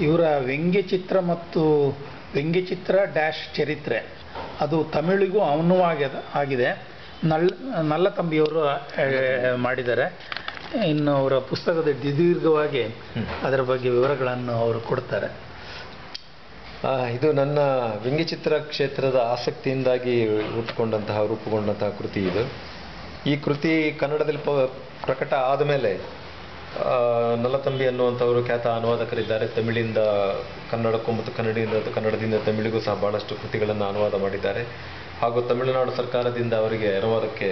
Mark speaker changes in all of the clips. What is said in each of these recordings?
Speaker 1: ಇವರ ವ್ಯಂಗ್ಯಚಿತ್ರ ಮತ್ತು ವ್ಯಂಗ್ಯಚಿತ್ರ ಡ್ಯಾಶ್ ಚರಿತ್ರೆ ಅದು ತಮಿಳಿಗೂ ಆಗಿದೆ. ನಲ್ಲತಂಬಿಯವರು ಮಾಡಿದ್ದಾರೆ. ಇನ್ನು ಅವರ ಪುಸ್ತಕದ ದೀರ್ಘವಾಗಿ ಅದರ ಬಗ್ಗೆ ವಿವರಗಳನ್ನು ಅವರು ಕೊಡ್ತಾರೆ.
Speaker 2: ಇದು ನನ್ನ ವ್ಯಂಗ್ಯಚಿತ್ರ ಕ್ಷೇತ್ರದ ಆಸಕ್ತಿಯಿಂದಾಗಿ ರೂಪುಗೊಂಡಂತಹ ಕೃತಿ ಇದು. ಈ ಕೃತಿ ಕನ್ನಡದಲ್ಲಿ ಪ್ರಕಟ ಆದಮೇಲೆ ನಲ್ಲತಂಬಿ ಅನ್ನುವಂಥವರು ಖ್ಯಾತ ಅನುವಾದಕರಿದ್ದಾರೆ. ತಮಿಳಿಂದ ಕನ್ನಡಕ್ಕೂ ಮತ್ತು ಕನ್ನಡದಿಂದ ತಮಿಳಿಗೂ ಸಹ ಬಹಳಷ್ಟು ಕೃತಿಗಳನ್ನು ಅನುವಾದ ಮಾಡಿದ್ದಾರೆ. ಹಾಗೂ ತಮಿಳುನಾಡು ಸರ್ಕಾರದಿಂದ ಅವರಿಗೆ ಅನುವಾದಕ್ಕೆ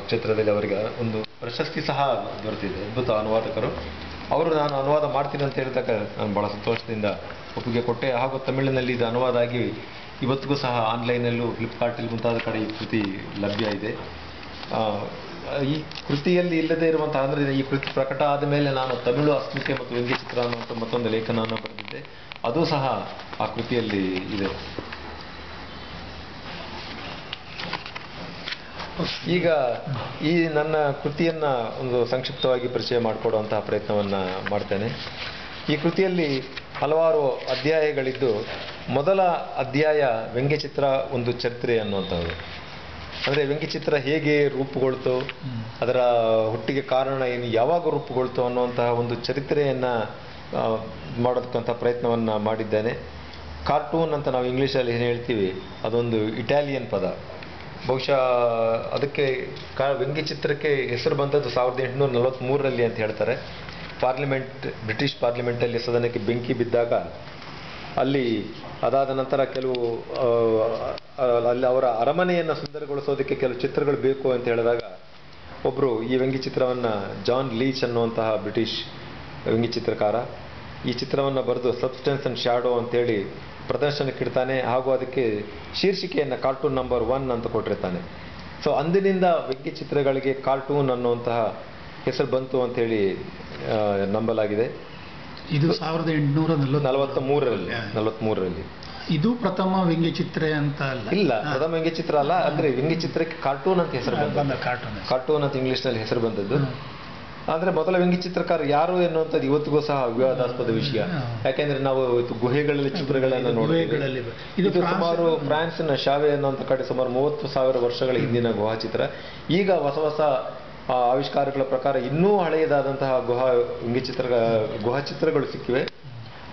Speaker 2: ಕ್ಷೇತ್ರದಲ್ಲಿ ಅವರಿಗೆ ಒಂದು ಪ್ರಶಸ್ತಿ ಸಹ ದೊರೆತಿದೆ. ಅದ್ಭುತ ಅನುವಾದಕರು ಅವರು. ನಾನು ಅನುವಾದ ಮಾಡ್ತೀನಿ ಅಂತ ಹೇಳಿದಾಗ ನಾನು ಭಾಳ ಸಂತೋಷದಿಂದ ಒಪ್ಪಿಗೆ ಕೊಟ್ಟೆ. ಹಾಗೂ ತಮಿಳಿನಲ್ಲಿ ಇದು ಅನುವಾದ ಆಗಿ ಇವತ್ತಿಗೂ ಸಹ ಆನ್ಲೈನಲ್ಲೂ ಫ್ಲಿಪ್ಕಾರ್ಟಲ್ಲಿ ಮುಂತಾದ ಕಡೆ ಈ ಕೃತಿ ಲಭ್ಯ ಇದೆ. ಈ ಕೃತಿಯಲ್ಲಿ ಇಲ್ಲದೇ ಇರುವಂತಹ ಅಂದರೆ ಈ ಕೃತಿ ಪ್ರಕಟ ಆದ ಮೇಲೆ ನಾನು ತಮಿಳು ಅಸ್ಮಿತೆ ಮತ್ತು ವ್ಯಂಗ್ಯಚಿತ್ರ ಅನ್ನುವಂಥ ಮತ್ತೊಂದು ಲೇಖನವನ್ನು ಬರೆದಿದ್ದೆ. ಅದು ಸಹ ಆ ಕೃತಿಯಲ್ಲಿ ಇದೆ. ಈಗ ಈ ನನ್ನ ಕೃತಿಯನ್ನು ಒಂದು ಸಂಕ್ಷಿಪ್ತವಾಗಿ ಪರಿಚಯ ಮಾಡಿಕೊಡುವಂತಹ ಪ್ರಯತ್ನವನ್ನು ಮಾಡ್ತೇನೆ. ಈ ಕೃತಿಯಲ್ಲಿ ಹಲವಾರು ಅಧ್ಯಾಯಗಳಿದ್ದು, ಮೊದಲ ಅಧ್ಯಾಯ ವ್ಯಂಗ್ಯಚಿತ್ರ ಒಂದು ಚರಿತ್ರೆ ಅನ್ನುವಂಥದ್ದು. ಅಂದರೆ ವ್ಯಂಗ್ಯಚಿತ್ರ ಹೇಗೆ ರೂಪುಗೊಳ್ತು, ಅದರ ಹುಟ್ಟಿಗೆ ಕಾರಣ ಏನು, ಯಾವಾಗ ರೂಪುಗೊಳ್ತು ಅನ್ನುವಂತಹ ಒಂದು ಚರಿತ್ರೆಯನ್ನು ಮಾಡೋದಕ್ಕಂಥ ಪ್ರಯತ್ನವನ್ನು ಮಾಡಿದ್ದೇನೆ. ಕಾರ್ಟೂನ್ ಅಂತ ನಾವು ಇಂಗ್ಲೀಷಲ್ಲಿ ಏನು ಹೇಳ್ತೀವಿ, ಅದೊಂದು ಇಟಾಲಿಯನ್ ಪದ. ಬಹುಶಃ ಅದಕ್ಕೆ ವ್ಯಂಗ್ಯಚಿತ್ರಕ್ಕೆ ಹೆಸರು ಬಂದದ್ದು 1843ರಲ್ಲಿ ಅಂತ ಹೇಳ್ತಾರೆ. ಬ್ರಿಟಿಷ್ ಪಾರ್ಲಿಮೆಂಟಲ್ಲಿ ಸದನಕ್ಕೆ ಬೆಂಕಿ ಬಿದ್ದಾಗ ಅಲ್ಲಿ ಅದಾದ ನಂತರ ಅಲ್ಲಿ ಅವರ ಅರಮನೆಯನ್ನು ಸುಂದರಗೊಳಿಸೋದಕ್ಕೆ ಕೆಲವು ಚಿತ್ರಗಳು ಬೇಕು ಅಂತ ಹೇಳಿದಾಗ ಒಬ್ಬರು ಈ ವ್ಯಂಗ್ಯಚಿತ್ರವನ್ನು ಜಾನ್ ಲೀಚ್ ಅನ್ನುವಂತಹ ಬ್ರಿಟಿಷ್ ವ್ಯಂಗ್ಯಚಿತ್ರಕಾರ ಈ ಚಿತ್ರವನ್ನು ಬರೆದು ಸಬ್ಸ್ಟೆನ್ಸ್ ಅಂಡ್ ಶ್ಯಾಡೋ ಅಂತೇಳಿ ಪ್ರದರ್ಶನಕ್ಕಿಡ್ತಾನೆ. ಹಾಗೂ ಅದಕ್ಕೆ ಶೀರ್ಷಿಕೆಯನ್ನು ಕಾರ್ಟೂನ್ ನಂಬರ್ 1 ಅಂತ ಕೊಟ್ಟಿರ್ತಾನೆ. ಸೊ ಅಂದಿನಿಂದ ವ್ಯಂಗ್ಯಚಿತ್ರಗಳಿಗೆ ಕಾರ್ಟೂನ್ ಅನ್ನುವಂತಹ ಹೆಸರು ಬಂತು ಅಂತೇಳಿ ನಂಬಲಾಗಿದೆ.
Speaker 1: ಇದು 1843ರಲ್ಲಿ. ಇದು ಪ್ರಥಮ ವ್ಯಂಗ್ಯಚಿತ್ರ ಅಂತ
Speaker 2: ಇಲ್ಲ, ಪ್ರಥಮ ವ್ಯಂಗ್ಯಚಿತ್ರ ಅಲ್ಲ. ಅಂದ್ರೆ ವ್ಯಂಗ್ಯಚಿತ್ರಕ್ಕೆ ಕಾರ್ಟೂನ್ ಅಂತ ಹೆಸರು ಬಂದ, ಕಾರ್ಟೂನ್ ಅಂತ ಇಂಗ್ಲಿಷ್ನಲ್ಲಿ ಹೆಸರು ಬಂದದ್ದು. ಅಂದ್ರೆ ಮೊದಲ ವ್ಯಂಗ್ಯಚಿತ್ರಕಾರ ಯಾರು ಎನ್ನುವಂಥದ್ದು ಇವತ್ತಿಗೂ ಸಹ ವಿವಾದಾಸ್ಪದ ವಿಷಯ. ಯಾಕೆಂದ್ರೆ ನಾವು ಗುಹೆಗಳಲ್ಲಿ ಚಿತ್ರಗಳನ್ನು ನೋಡಿದ್ದೀವಿ. ಇದು ಸುಮಾರು ಫ್ರಾನ್ಸ್ನ ಶಾವೆ ಅನ್ನುವಂಥ ಕಡೆ ಸುಮಾರು 30,000 ವರ್ಷಗಳ ಹಿಂದಿನ ಗುಹಾಚಿತ್ರ. ಈಗ ಹೊಸ ಆವಿಷ್ಕಾರಗಳ ಪ್ರಕಾರ ಇನ್ನೂ ಹಳೆಯದಾದಂತಹ ಗುಹಾಚಿತ್ರಗಳು ಸಿಕ್ಕಿವೆ.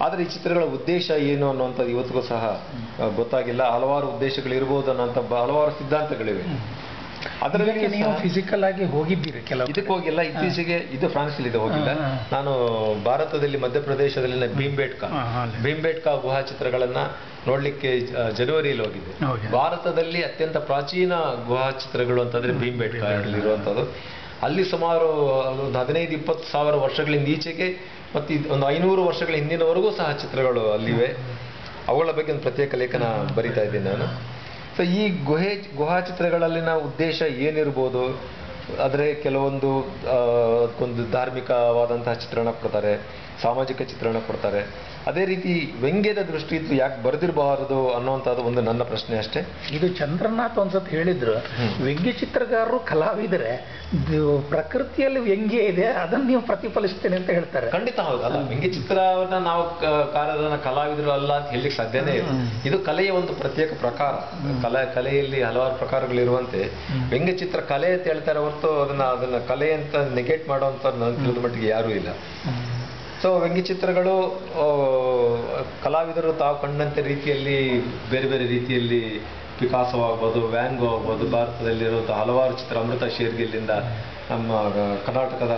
Speaker 2: ಆದರೆ ಈ ಚಿತ್ರಗಳ ಉದ್ದೇಶ ಏನು ಅನ್ನುವಂಥದ್ದು ಇವತ್ತಿಗೂ ಸಹ ಗೊತ್ತಾಗಿಲ್ಲ. ಹಲವಾರು ಉದ್ದೇಶಗಳಿರ್ಬೋದು ಅನ್ನೋಂಥ ಹಲವಾರು ಸಿದ್ಧಾಂತಗಳಿವೆ.
Speaker 1: ಅದರಲ್ಲಿ ನೀವು ಫಿಸಿಕಲ್ ಆಗಿ ಹೋಗಿದ್ದೀರಿ ಕೆಲವು?
Speaker 2: ಇದಕ್ಕೆ ಹೋಗಿಲ್ಲ, ಇತ್ತೀಚೆಗೆ. ಇದು ಫ್ರಾನ್ಸ್ಲಿದೆ, ಹೋಗಿಲ್ಲ. ನಾನು ಭಾರತದಲ್ಲಿ ಮಧ್ಯಪ್ರದೇಶದಲ್ಲಿನ ಭೀಂಬೇಟ್ಕಾ ಗುಹಾಚಿತ್ರಗಳನ್ನ ನೋಡ್ಲಿಕ್ಕೆ ಜನವರಿಯಲ್ಲಿ ಹೋಗಿದ್ದೆ. ಭಾರತದಲ್ಲಿ ಅತ್ಯಂತ ಪ್ರಾಚೀನ ಗುಹಾಚಿತ್ರಗಳು ಅಂತಂದ್ರೆ ಭೀಂಬೇಟ್ಕಾ ಇರುವಂಥದ್ದು. ಅಲ್ಲಿ ಸುಮಾರು ಒಂದು 15-20 ಸಾವಿರ ವರ್ಷಗಳಿಂದ ಈಚೆಗೆ ಮತ್ತು ಒಂದು 500 ವರ್ಷಗಳ ಹಿಂದಿನವರೆಗೂ ಸಹ ಚಿತ್ರಗಳು ಅಲ್ಲಿವೆ. ಅವುಗಳ ಬಗ್ಗೆ ಒಂದು ಪ್ರತ್ಯೇಕ ಲೇಖನ ಬರಿತಾ ಇದ್ದೀನಿ ನಾನು. ಸೊ ಈ ಗುಹಾಚಿತ್ರಗಳಲ್ಲಿನ ಉದ್ದೇಶ ಏನಿರ್ಬೋದು, ಆದರೆ ಕೆಲವೊಂದು ಧಾರ್ಮಿಕವಾದಂತಹ ಚಿತ್ರಣ ಕೊಡ್ತಾರೆ, ಸಾಮಾಜಿಕ ಚಿತ್ರಣ ಕೊಡ್ತಾರೆ. ಅದೇ ರೀತಿ ವ್ಯಂಗ್ಯದ ದೃಷ್ಟಿ ಇದ್ದು ಯಾಕೆ ಬರೆದಿರಬಾರದು ಅನ್ನೋಂಥದ್ದು ಒಂದು ನನ್ನ ಪ್ರಶ್ನೆ ಅಷ್ಟೇ.
Speaker 1: ಇದು ಚಂದ್ರನಾಥ್ ಒಂದ್ಸತ್ ಹೇಳಿದ್ರು, ವ್ಯಂಗ್ಯ ಚಿತ್ರಗಾರರು ಕಲಾವಿದರೆ, ಪ್ರಕೃತಿಯಲ್ಲಿ ವ್ಯಂಗ್ಯ ಇದೆ, ಅದನ್ನು ನೀವು ಪ್ರತಿಫಲಿಸ್ತೇನೆ ಅಂತ ಹೇಳ್ತಾರೆ.
Speaker 2: ಖಂಡಿತ ಹೌದಲ್ಲ. ವ್ಯಂಗ್ಯ ಚಿತ್ರವನ್ನ ನಾವು ಕಲಾವಿದರು ಅಲ್ಲ ಅಂತ ಹೇಳಲಿಕ್ಕೆ ಸಾಧ್ಯನೇ ಇಲ್ಲ. ಇದು ಕಲೆಯ ಒಂದು ಪ್ರತ್ಯೇಕ ಪ್ರಕಾರ. ಕಲೆಯಲ್ಲಿ ಹಲವಾರು ಪ್ರಕಾರಗಳಿರುವಂತೆ ವ್ಯಂಗ್ಯ ಚಿತ್ರ ಕಲೆ ಅಂತ ಹೇಳ್ತಾರೆ ಹೊರತು ಅದನ್ನ ಕಲೆ ಅಂತ ನೆಗೆಟ್ ಮಾಡುವಂತ ನನ್ನ ತಿಳಿದ ಮಟ್ಟಿಗೆ ಯಾರೂ ಇಲ್ಲ. ಸೊ ವ್ಯಂಗ್ಯಚಿತ್ರಗಳು ಕಲಾವಿದರು ತಾವು ಕಂಡಂತೆ ರೀತಿಯಲ್ಲಿ ಬೇರೆ ಬೇರೆ ರೀತಿಯಲ್ಲಿ ಪಿಕಾಸೋ ಆಗ್ಬೋದು, ವ್ಯಾನ್ ಗೋ ಆಗ್ಬೋದು, ಭಾರತದಲ್ಲಿರುವಂಥ ಹಲವಾರು ಚಿತ್ರ, ಅಮೃತ ಶೇರ್ಗಿಲ್ಲಿಂದ ನಮ್ಮ ಕರ್ನಾಟಕದ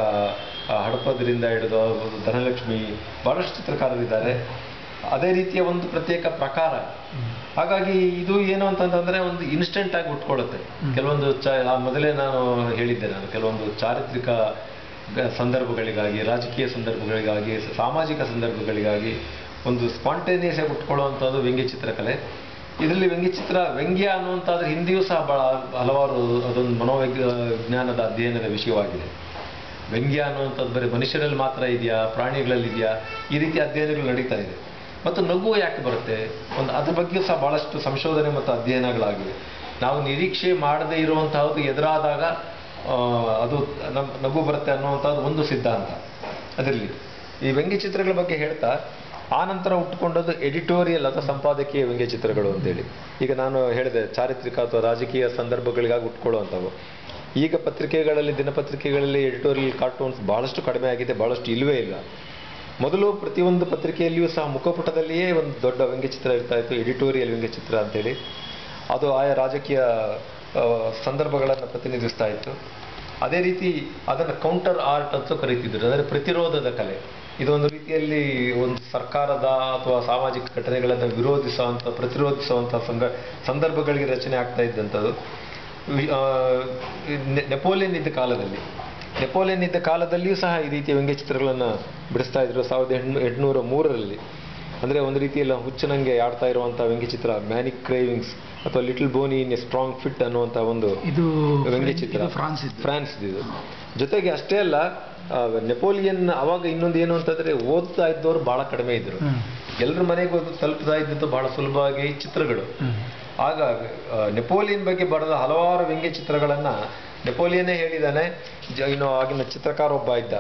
Speaker 2: ಹಡಪದರಿಂದ ಹಿಡಿದು ಧನಲಕ್ಷ್ಮಿ, ಬಹಳಷ್ಟು ಚಿತ್ರಕಾರರಿದ್ದಾರೆ. ಅದೇ ರೀತಿಯ ಒಂದು ಪ್ರತ್ಯೇಕ ಪ್ರಕಾರ. ಹಾಗಾಗಿ ಇದು ಏನು ಅಂತಂದ್ರೆ ಒಂದು ಇನ್ಸ್ಟೆಂಟ್ ಆಗಿ ಉಟ್ಕೊಳ್ಳುತ್ತೆ. ಕೆಲವೊಂದು ಮೊದಲೇ ನಾನು ಹೇಳಿದ್ದೆ, ಕೆಲವೊಂದು ಚಾರಿತ್ರಿಕ ಸಂದರ್ಭಗಳಿಗಾಗಿ, ರಾಜಕೀಯ ಸಂದರ್ಭಗಳಿಗಾಗಿ, ಸಾಮಾಜಿಕ ಸಂದರ್ಭಗಳಿಗಾಗಿ ಒಂದು ಸ್ಪಾಂಟೇನಿಯಸ್ ಆಗಿ ಉಟ್ಕೊಳ್ಳುವಂಥದ್ದು ವ್ಯಂಗ್ಯಚಿತ್ರಕಲೆ. ಇದರಲ್ಲಿ ವ್ಯಂಗ್ಯ ಅನ್ನುವಂಥದ್ರ ಹಿಂದೆಯೂ ಸಹ ಹಲವಾರು ಅದೊಂದು ಮನೋವಿಜ್ಞಾನದ ಅಧ್ಯಯನದ ವಿಷಯವಾಗಿದೆ. ವ್ಯಂಗ್ಯ ಅನ್ನುವಂಥದ್ದು ಬರೀ ಮನುಷ್ಯರಲ್ಲಿ ಮಾತ್ರ ಇದೆಯಾ, ಪ್ರಾಣಿಗಳಲ್ಲಿ ಇದೆಯಾ, ಈ ರೀತಿ ಅಧ್ಯಯನಗಳು ನಡೀತಾ ಇದೆ. ಮತ್ತು ನಗು ಯಾಕೆ ಬರುತ್ತೆ, ಅದ್ರ ಬಗ್ಗೆ ಸಹ ಬಹಳಷ್ಟು ಸಂಶೋಧನೆ ಮತ್ತು ಅಧ್ಯಯನಗಳಾಗಿವೆ. ನಾವು ನಿರೀಕ್ಷೆ ಮಾಡದೇ ಇರುವಂತಹದ್ದು ಎದುರಾದಾಗ ಅದು ನಗು ಬರುತ್ತೆ ಅನ್ನುವಂಥದ್ದು ಒಂದು ಸಿದ್ಧಾಂತ ಅದರಲ್ಲಿ. ಈ ವ್ಯಂಗ್ಯ ಚಿತ್ರಗಳ ಬಗ್ಗೆ ಹೇಳ್ತಾ ಆ ನಂತರ ಹುಟ್ಟುಕೊಂಡದ್ದು ಎಡಿಟೋರಿಯಲ್ ಅಥವಾ ಸಂಪಾದಕೀಯ ವ್ಯಂಗ್ಯ ಚಿತ್ರಗಳು ಅಂತೇಳಿ. ಈಗ ನಾನು ಹೇಳಿದೆ ಚಾರಿತ್ರಿಕ ಅಥವಾ ರಾಜಕೀಯ ಸಂದರ್ಭಗಳಿಗಾಗಿ ಹುಟ್ಕೊಳ್ಳುವಂಥವು. ಈಗ ಪತ್ರಿಕೆಗಳಲ್ಲಿ, ದಿನಪತ್ರಿಕೆಗಳಲ್ಲಿ ಎಡಿಟೋರಿಯಲ್ ಕಾರ್ಟೂನ್ಸ್ ಬಹಳಷ್ಟು ಕಡಿಮೆ ಆಗಿದೆ, ಬಹಳಷ್ಟು ಇಲ್ಲವೇ ಇಲ್ಲ. ಮೊದಲು ಪ್ರತಿಯೊಂದು ಪತ್ರಿಕೆಯಲ್ಲಿಯೂ ಸಹ ಮುಖಪುಟದಲ್ಲಿಯೇ ಒಂದು ದೊಡ್ಡ ವ್ಯಂಗ್ಯಚಿತ್ರ ಇರ್ತಾ ಇತ್ತು, ಎಡಿಟೋರಿಯಲ್ ವ್ಯಂಗ್ಯಚಿತ್ರ ಅಂತೇಳಿ. ಅದು ಆಯಾ ರಾಜಕೀಯ ಸಂದರ್ಭಗಳನ್ನು ಪ್ರತಿನಿಧಿಸ್ತಾ ಇತ್ತು. ಅದೇ ರೀತಿ ಅದನ್ನು ಕೌಂಟರ್ ಆರ್ಟ್ ಅಂತ ಕರೀತಿದ್ರು, ಅಂದರೆ ಪ್ರತಿರೋಧದ ಕಲೆ. ಇದೊಂದು ರೀತಿಯಲ್ಲಿ ಒಂದು ಸರ್ಕಾರದ ಅಥವಾ ಸಾಮಾಜಿಕ ಘಟನೆಗಳನ್ನು ಪ್ರತಿರೋಧಿಸುವಂಥ ಸಂದರ್ಭಗಳಿಗೆ ರಚನೆ ಆಗ್ತಾ ಇದ್ದಂಥದ್ದು. ನೆಪೋಲಿಯನ್ ಇದ್ದ ಕಾಲದಲ್ಲಿಯೂ ಸಹ ಈ ರೀತಿಯ ವ್ಯಂಗ್ಯಚಿತ್ರಗಳನ್ನು ಬಿಡಿಸ್ತಾ ಇದ್ರು. 1803ರಲ್ಲಿ ಅಂದರೆ ಒಂದು ರೀತಿಯಲ್ಲಿ ಹುಚ್ಚನಂಗೆ ಆಡ್ತಾ ಇರುವಂಥ ವ್ಯಂಗ್ಯಚಿತ್ರ ಮ್ಯಾನಿಕ್ ಕ್ರೇವಿಂಗ್ಸ್ ಅಥವಾ little Boney in a strong fit ಅನ್ನುವಂಥ ಒಂದು ವ್ಯಂಗ್ಯಚಿತ್ರ, ಫ್ರಾನ್ಸ್ ಇದು. ಜೊತೆಗೆ ಅಷ್ಟೇ ಅಲ್ಲ, ನೆಪೋಲಿಯನ್ ಅವಾಗ ಇನ್ನೊಂದು ಏನು ಅಂತಂದ್ರೆ ಓದ್ತಾ ಇದ್ದವರು ಬಹಳ ಕಡಿಮೆ ಇದ್ರು. ಎಲ್ಲರ ಮನೆಗೂ ತಲುಪ್ತಾ ಇದ್ದದ್ದು ಬಹಳ ಸುಲಭವಾಗಿ ಚಿತ್ರಗಳು. ಆಗ ನೆಪೋಲಿಯನ್ ಬಗ್ಗೆ ಬರೆದ ಹಲವಾರು ವ್ಯಂಗ್ಯ ಚಿತ್ರಗಳನ್ನ ನೆಪೋಲಿಯನ್ನೇ ಹೇಳಿದಾನೆ. ಇನ್ನು ಆಗಿನ ಚಿತ್ರಕಾರ ಒಬ್ಬ ಇದ್ದ,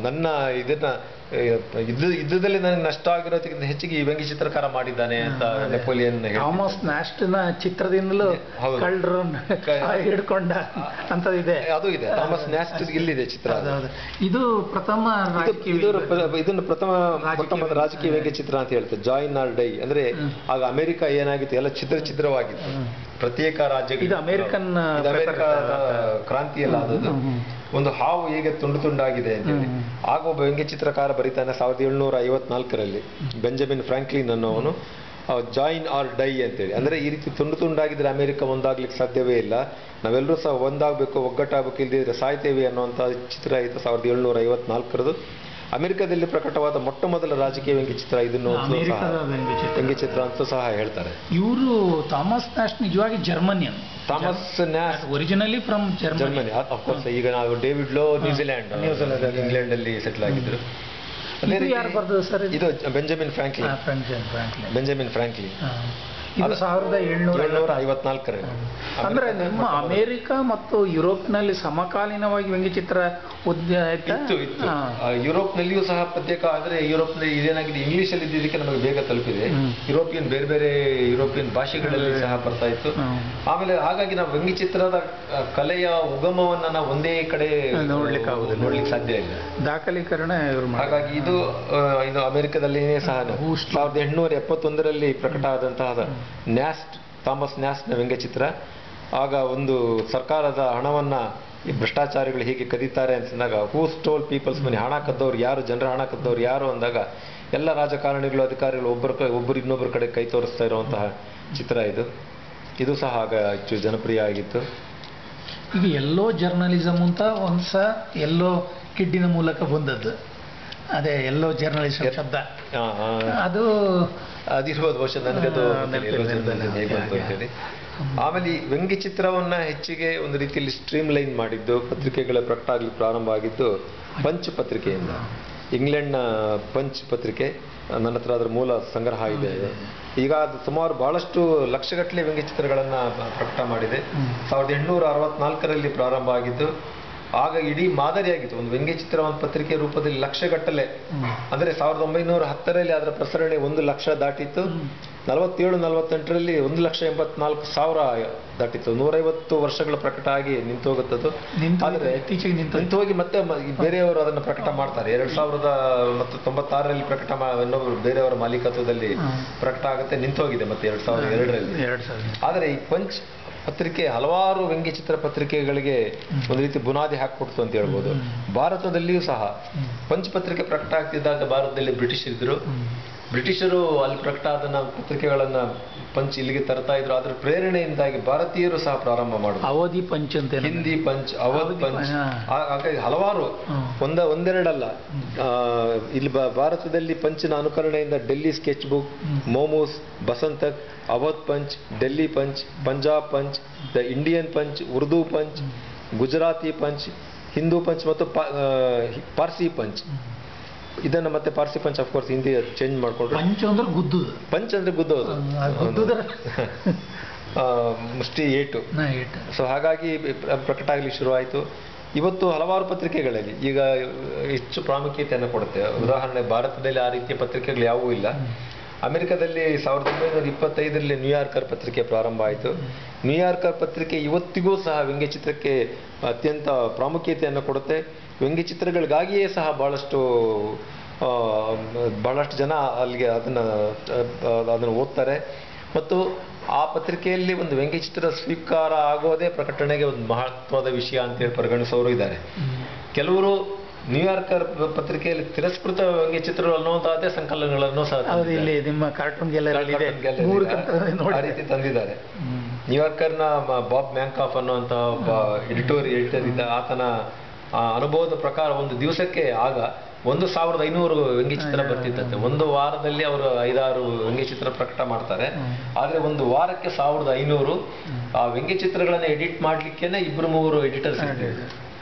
Speaker 2: ನನ್ನ ಇದನ್ನ ಯುದ್ಧದಲ್ಲಿ ನನಗೆ ನಷ್ಟ ಆಗಿರೋದಕ್ಕಿಂತ ಹೆಚ್ಚಿಗೆ ಈ ವ್ಯಂಗ್ಯ ಚಿತ್ರಕಾರ ಮಾಡಿದ್ದಾನೆ ಅಂತ ನೆಪೋಲಿಯನ್
Speaker 1: ಥಾಮಸ್ ನ್ಯಾಸ್ಟ್ನ ಚಿತ್ರದಿಂದಲೂ ಹಿಡ್ಕೊಂಡ ಅಂತದಿದೆ.
Speaker 2: ಅದು ಇದೆ, ಥಾಮಸ್ ನ್ಯಾಸ್ಟ್ ಇಲ್ಲಿದೆ ಚಿತ್ರ.
Speaker 1: ಇದು ಪ್ರಥಮ
Speaker 2: ಇದನ್ನು ಪ್ರಥಮ ರಾಜಕೀಯ ವ್ಯಂಗ್ಯ ಚಿತ್ರ ಅಂತ ಹೇಳ್ತಾರೆ, ಜಾಯಿನ್ ಆರ್ ಡೈ. ಅಂದ್ರೆ ಆಗ ಅಮೆರಿಕ ಏನಾಗಿತ್ತು, ಎಲ್ಲ ಛಿದ್ರವಾಗಿತ್ತು, ಪ್ರತ್ಯೇಕ ರಾಜ್ಯ.
Speaker 1: ಇದು ಅಮೆರಿಕನ್
Speaker 2: ಕ್ರಾಂತಿಯಲ್ಲ ಆದದ್ದು. ಒಂದು ಹಾವು ಹೇಗೆ ತುಂಡು ತುಂಡಾಗಿದೆ ಅಂತೇಳಿ ಆಗ ಒಬ್ಬ ವ್ಯಂಗ್ಯ ಚಿತ್ರಕಾರ ಬರೀತಾನೆ 1754ರಲ್ಲಿ, ಬೆಂಜಮಿನ್ ಫ್ರಾಂಕ್ಲಿನ್ ಅನ್ನೋವನು, ಜಾಯಿನ್ ಆರ್ ಡೈ ಅಂತೇಳಿ. ಅಂದ್ರೆ ಈ ರೀತಿ ತುಂಡು ತುಂಡಾಗಿದ್ರೆ ಅಮೆರಿಕ ಒಂದಾಗ್ಲಿಕ್ಕೆ ಸಾಧ್ಯವೇ ಇಲ್ಲ, ನಾವೆಲ್ಲರೂ ಸಹ ಒಂದಾಗಬೇಕು, ಒಗ್ಗಟ್ಟಾಗಬೇಕು, ಇಲ್ಲದಿದ್ರೆ ಸಾಯ್ತೇವೆ ಅನ್ನುವಂಥ ಚಿತ್ರ ಆಯಿತು 1754ರದು. ಅಮೆರಿಕದಲ್ಲಿ ಪ್ರಕಟವಾದ ಮೊಟ್ಟ ಮೊದಲ ರಾಜಕೀಯ ವ್ಯಂಗ್ಯಚಿತ್ರ ಇದನ್ನು ವ್ಯಂಗ್ಯಚಿತ್ರ ಅಂತ ಸಹ ಹೇಳ್ತಾರೆ.
Speaker 1: ಇವರು ಥಾಮಸ್ ನ್ಯಾಸ್ಟ್ ನಿಜವಾಗಿ ಜರ್ಮನಿಯನ್.
Speaker 2: Thomas Nast
Speaker 1: originally from Germany.
Speaker 2: Of course ಈಗ ನಾವು ಡೇವಿಡ್ ಲೋ ನ್ಯೂಜಿಲೆಂಡ್, ಇಂಗ್ಲೆಂಡ್ ಅಲ್ಲಿ ಸೆಟ್ಲ್ ಆಗಿದ್ರು. ಇದು ಬೆಂಜಮಿನ್ ಫ್ರಾಂಕ್ಲಿನ್.
Speaker 1: ಇದು
Speaker 2: 1754ರಲ್ಲಿ.
Speaker 1: ಅಂದ್ರೆ ನಿಮ್ಮ ಅಮೆರಿಕ ಮತ್ತು ಯುರೋಪ್ನಲ್ಲಿ ಸಮಕಾಲೀನವಾಗಿ ವ್ಯಂಗ್ಯಚಿತ್ರ
Speaker 2: ಇತ್ತು. ಯುರೋಪ್ನಲ್ಲಿಯೂ ಸಹ ಪ್ರತ್ಯೇಕ. ಅಂದ್ರೆ ಯುರೋಪ್ನಲ್ಲಿ ಇದೇನಾಗಿದೆ, ಇಂಗ್ಲಿಷ್ ಅಲ್ಲಿ ಇದ್ದಿದ್ದಕ್ಕೆ ನಮಗೆ ಬೇಗ ತಲುಪಿದೆ. ಬೇರೆ ಯುರೋಪಿಯನ್ ಭಾಷೆಗಳಲ್ಲಿ ಸಹ ಬರ್ತಾ ಇತ್ತು. ಆಮೇಲೆ ಹಾಗಾಗಿ ನಾವು ವ್ಯಂಗ್ಯಚಿತ್ರದ ಕಲೆಯ ಉಗಮವನ್ನ ನಾವು ಒಂದೇ ಕಡೆ ನೋಡ್ಲಿಕ್ಕೆ ಸಾಧ್ಯ ಇಲ್ಲ, ದಾಖಲೀಕರಣ. ಹಾಗಾಗಿ ಇದು ಅಮೆರಿಕದಲ್ಲಿಯೇ ಸಹ 1871ರಲ್ಲಿ ಪ್ರಕಟ ಆದಂತಹ ಥಾಮಸ್ ನ್ಯಾಸ್ಟ್ನ ವ್ಯಂಗ್ಯಚಿತ್ರ. ಆಗ ಒಂದು ಸರ್ಕಾರದ ಹಣವನ್ನ ಈ ಭ್ರಷ್ಟಾಚಾರಿಗಳು ಹೀಗೆ ಕದೀತಾರೆ ಅಂತಂದಾಗ, ಹೂ ಸ್ಟೋಲ್ ಪೀಪಲ್ಸ್ ಮನಿ, ಹಣ ಕದ್ದವ್ರು ಯಾರು, ಜನರ ಹಣ ಕದ್ದವ್ರು ಯಾರು ಅಂದಾಗ ಎಲ್ಲ ರಾಜಕಾರಣಿಗಳು, ಅಧಿಕಾರಿಗಳು ಒಬ್ಬರು ಇನ್ನೊಬ್ಬರ ಕಡೆ ಕೈ ತೋರಿಸ್ತಾ ಇರುವಂತಹ ಚಿತ್ರ ಇದು ಸಹ ಆಗ ಹೆಚ್ಚು ಜನಪ್ರಿಯ ಆಗಿತ್ತು.
Speaker 1: ಈಗ ಎಲ್ಲೋ ಜರ್ನಲಿಸಮ್ ಅಂತ ಒಂದ್ಸ ಎಲ್ಲೋ ಕಿಡ್ಡಿನ ಮೂಲಕ ಬಂದದ್ದು, ಅದೇ ಎಲ್ಲೋ ಜರ್ನಲಿಸಮ್ ಶಬ್ದ
Speaker 2: ಅದಿರ್ಬೋದು ಬಹುಶಃ, ನನಗದು ಹೇಳಿ. ಆಮೇಲೆ ಈ ವ್ಯಂಗ್ಯ ಚಿತ್ರವನ್ನ ಹೆಚ್ಚಿಗೆ ಒಂದು ರೀತಿಯಲ್ಲಿ ಸ್ಟ್ರೀಮ್ ಲೈನ್ ಮಾಡಿದ್ದು, ಪತ್ರಿಕೆಗಳ ಪ್ರಕಟ ಆಗ್ಲಿಕ್ಕೆ ಪ್ರಾರಂಭ ಆಗಿದ್ದು ಪಂಚ್ ಪತ್ರಿಕೆಯಿಂದ. ಇಂಗ್ಲೆಂಡ್ನ ಪಂಚ್ ಪತ್ರಿಕೆ, ನನ್ನ ಹತ್ರ ಅದರ ಮೂಲ ಸಂಗ್ರಹ ಇದೆ. ಈಗ ಅದು ಸುಮಾರು ಬಹಳಷ್ಟು ಲಕ್ಷಗಟ್ಟಲೆ ವ್ಯಂಗ್ಯ ಚಿತ್ರಗಳನ್ನ ಪ್ರಕಟ ಮಾಡಿದೆ. 1864ರಲ್ಲಿ ಪ್ರಾರಂಭ ಆಗಿದ್ದು. ಆಗ ಇಡೀ ಮಾದರಿಯಾಗಿತ್ತು ಒಂದು ವ್ಯಂಗ್ಯ ಚಿತ್ರ, ಒಂದು ಪತ್ರಿಕೆ ರೂಪದಲ್ಲಿ ಲಕ್ಷಗಟ್ಟಲೆ. ಅಂದ್ರೆ 1910ರಲ್ಲಿ ಅದರ ಪ್ರಸರಣೆ 1 ಲಕ್ಷ ದಾಟಿತ್ತು. 47-48ರಲ್ಲಿ 1,84,000 ದಾಟಿತ್ತು. 150 ವರ್ಷಗಳ ಪ್ರಕಟ ಆಗಿ ನಿಂತೋಗುತ್ತದು. ಆದ್ರೆ ನಿಂತೋಗಿ ಮತ್ತೆ ಬೇರೆಯವರು ಅದನ್ನು ಪ್ರಕಟ ಮಾಡ್ತಾರೆ. 2096ರಲ್ಲಿ ಪ್ರಕಟ ಇನ್ನೊಬ್ರು ಬೇರೆಯವರ ಮಾಲೀಕತ್ವದಲ್ಲಿ ಪ್ರಕಟ ಆಗುತ್ತೆ, ನಿಂತೋಗಿದೆ ಮತ್ತೆ 2002ರಲ್ಲಿ. ಆದರೆ ಈ ಪಂಚ್ ಪತ್ರಿಕೆ ಹಲವಾರು ವ್ಯಂಗ್ಯಚಿತ್ರ ಪತ್ರಿಕೆಗಳಿಗೆ ಒಂದು ರೀತಿ ಬುನಾದಿ ಹಾಕಿಕೊಡ್ತು ಅಂತ ಹೇಳ್ಬೋದು. ಭಾರತದಲ್ಲಿಯೂ ಸಹ ಪಂಚ್ ಪತ್ರಿಕೆ ಪ್ರಕಟ ಆಗ್ತಿದ್ದಾಗ ಭಾರತದಲ್ಲಿ ಬ್ರಿಟಿಷರು ಅಲ್ಲಿ ಪ್ರಕಟ ಆದ ಪತ್ರಿಕೆಗಳನ್ನ ಪಂಚ್ ಇಲ್ಲಿಗೆ ತರ್ತಾ ಇದ್ರು. ಅದರ ಪ್ರೇರಣೆಯಿಂದಾಗಿ ಭಾರತೀಯರು ಸಹ ಪ್ರಾರಂಭ ಮಾಡಿದ್ರು.
Speaker 1: ಅವಧಿ ಪಂಚ್ ಅಂತ,
Speaker 2: ಹಿಂದಿ ಪಂಚ್, ಅವಧ್ ಪಂಚ್, ಹಾಗಾಗಿ ಹಲವಾರು ಒಂದೆರಡಲ್ಲ. ಇಲ್ಲಿ ಭಾರತದಲ್ಲಿ ಪಂಚಿನ ಅನುಕರಣೆಯಿಂದ Delhi sketch book, momos, Basantak, Awadh punch, Delhi punch, Punjab punch, the Indian punch, Urdu punch, Gujarati punch, Hindu punch ಮತ್ತು ಪಾರ್ಸಿ ಪಂಚ್. ಇದನ್ನ ಮತ್ತೆ Parsi punch of course Hindi change ಮಾಡ್ಕೊಂಡ್ರು. ಪಂಚ್ ಅಂದ್ರೆ ಗುದ್ದೋದು, ಮುಷ್ಟಿ ಏಟು. ಸೊ ಹಾಗಾಗಿ ಪ್ರಕಟ ಆಗ್ಲಿಕ್ಕೆ ಶುರುವಾಯಿತು. ಇವತ್ತು ಹಲವಾರು ಪತ್ರಿಕೆಗಳಲ್ಲಿ ಈಗ ಹೆಚ್ಚು ಪ್ರಾಮುಖ್ಯತೆಯನ್ನು ಕೊಡುತ್ತೆ. ಉದಾಹರಣೆ ಭಾರತದಲ್ಲಿ ಆ ರೀತಿಯ ಪತ್ರಿಕೆಗಳು ಯಾವುವೂ ಇಲ್ಲ. ಅಮೆರಿಕದಲ್ಲಿ 1925ರಲ್ಲಿ ನ್ಯೂಯಾರ್ಕರ್ ಪತ್ರಿಕೆ ಪ್ರಾರಂಭ ಆಯಿತು. ನ್ಯೂಯಾರ್ಕರ್ ಪತ್ರಿಕೆ ಇವತ್ತಿಗೂ ಸಹ ವ್ಯಂಗ್ಯಚಿತ್ರಕ್ಕೆ ಅತ್ಯಂತ ಪ್ರಾಮುಖ್ಯತೆಯನ್ನು ಕೊಡುತ್ತೆ. ವ್ಯಂಗ್ಯಚಿತ್ರಗಳಿಗಾಗಿಯೇ ಸಹ ಬಹಳಷ್ಟು ಜನ ಅಲ್ಲಿಗೆ ಅದನ್ನು ಓದ್ತಾರೆ. ಮತ್ತು ಆ ಪತ್ರಿಕೆಯಲ್ಲಿ ಒಂದು ವ್ಯಂಗ್ಯಚಿತ್ರ ಸ್ವೀಕಾರ ಆಗೋದೇ ಪ್ರಕಟಣೆಗೆ ಒಂದು ಮಹತ್ವದ ವಿಷಯ ಅಂತೇಳಿ ಪರಿಗಣಿಸೋರು ಇದ್ದಾರೆ. ಕೆಲವರು ನ್ಯೂಯಾರ್ಕರ್ ಪತ್ರಿಕೆಯಲ್ಲಿ ತಿರಸ್ಕೃತ ವ್ಯಂಗ್ಯಚಿತ್ರಗಳು ಅನ್ನುವಂತಹದ್ದೇ ಸಂಕಲನಗಳನ್ನು ಸಹ
Speaker 1: ಇಲ್ಲಿ ನಿಮ್ಮ ಕಾರ್ಟೂನ್ ಗ್ಯಾಲರಿ
Speaker 2: ಆ ರೀತಿ ತಂದಿದ್ದಾರೆ. ನ್ಯೂಯಾರ್ಕರ್ನ ಬಾಬ್ ಮ್ಯಾಂಕಾಫ್ ಅನ್ನುವಂತಹ ಒಬ್ಬ ಎಡಿಟರ್ ಇದ್ದ. ಆತನ ಅನುಭವದ ಪ್ರಕಾರ ಒಂದು ದಿವಸಕ್ಕೆ ಆಗ 1500 ವ್ಯಂಗ್ಯಚಿತ್ರ ಬರ್ತಿತ್ತಂತೆ. ಒಂದು ವಾರದಲ್ಲಿ ಅವರು 5-6 ವ್ಯಂಗ್ಯಚಿತ್ರ ಪ್ರಕಟ ಮಾಡ್ತಾರೆ. ಆದ್ರೆ ಒಂದು ವಾರಕ್ಕೆ 1500 ಆ ವ್ಯಂಗ್ಯಚಿತ್ರಗಳನ್ನ ಎಡಿಟ್ ಮಾಡ್ಲಿಕ್ಕೇನೆ 2-3 ಎಡಿಟರ್ಸ್ ಇರ್ತಾರೆ.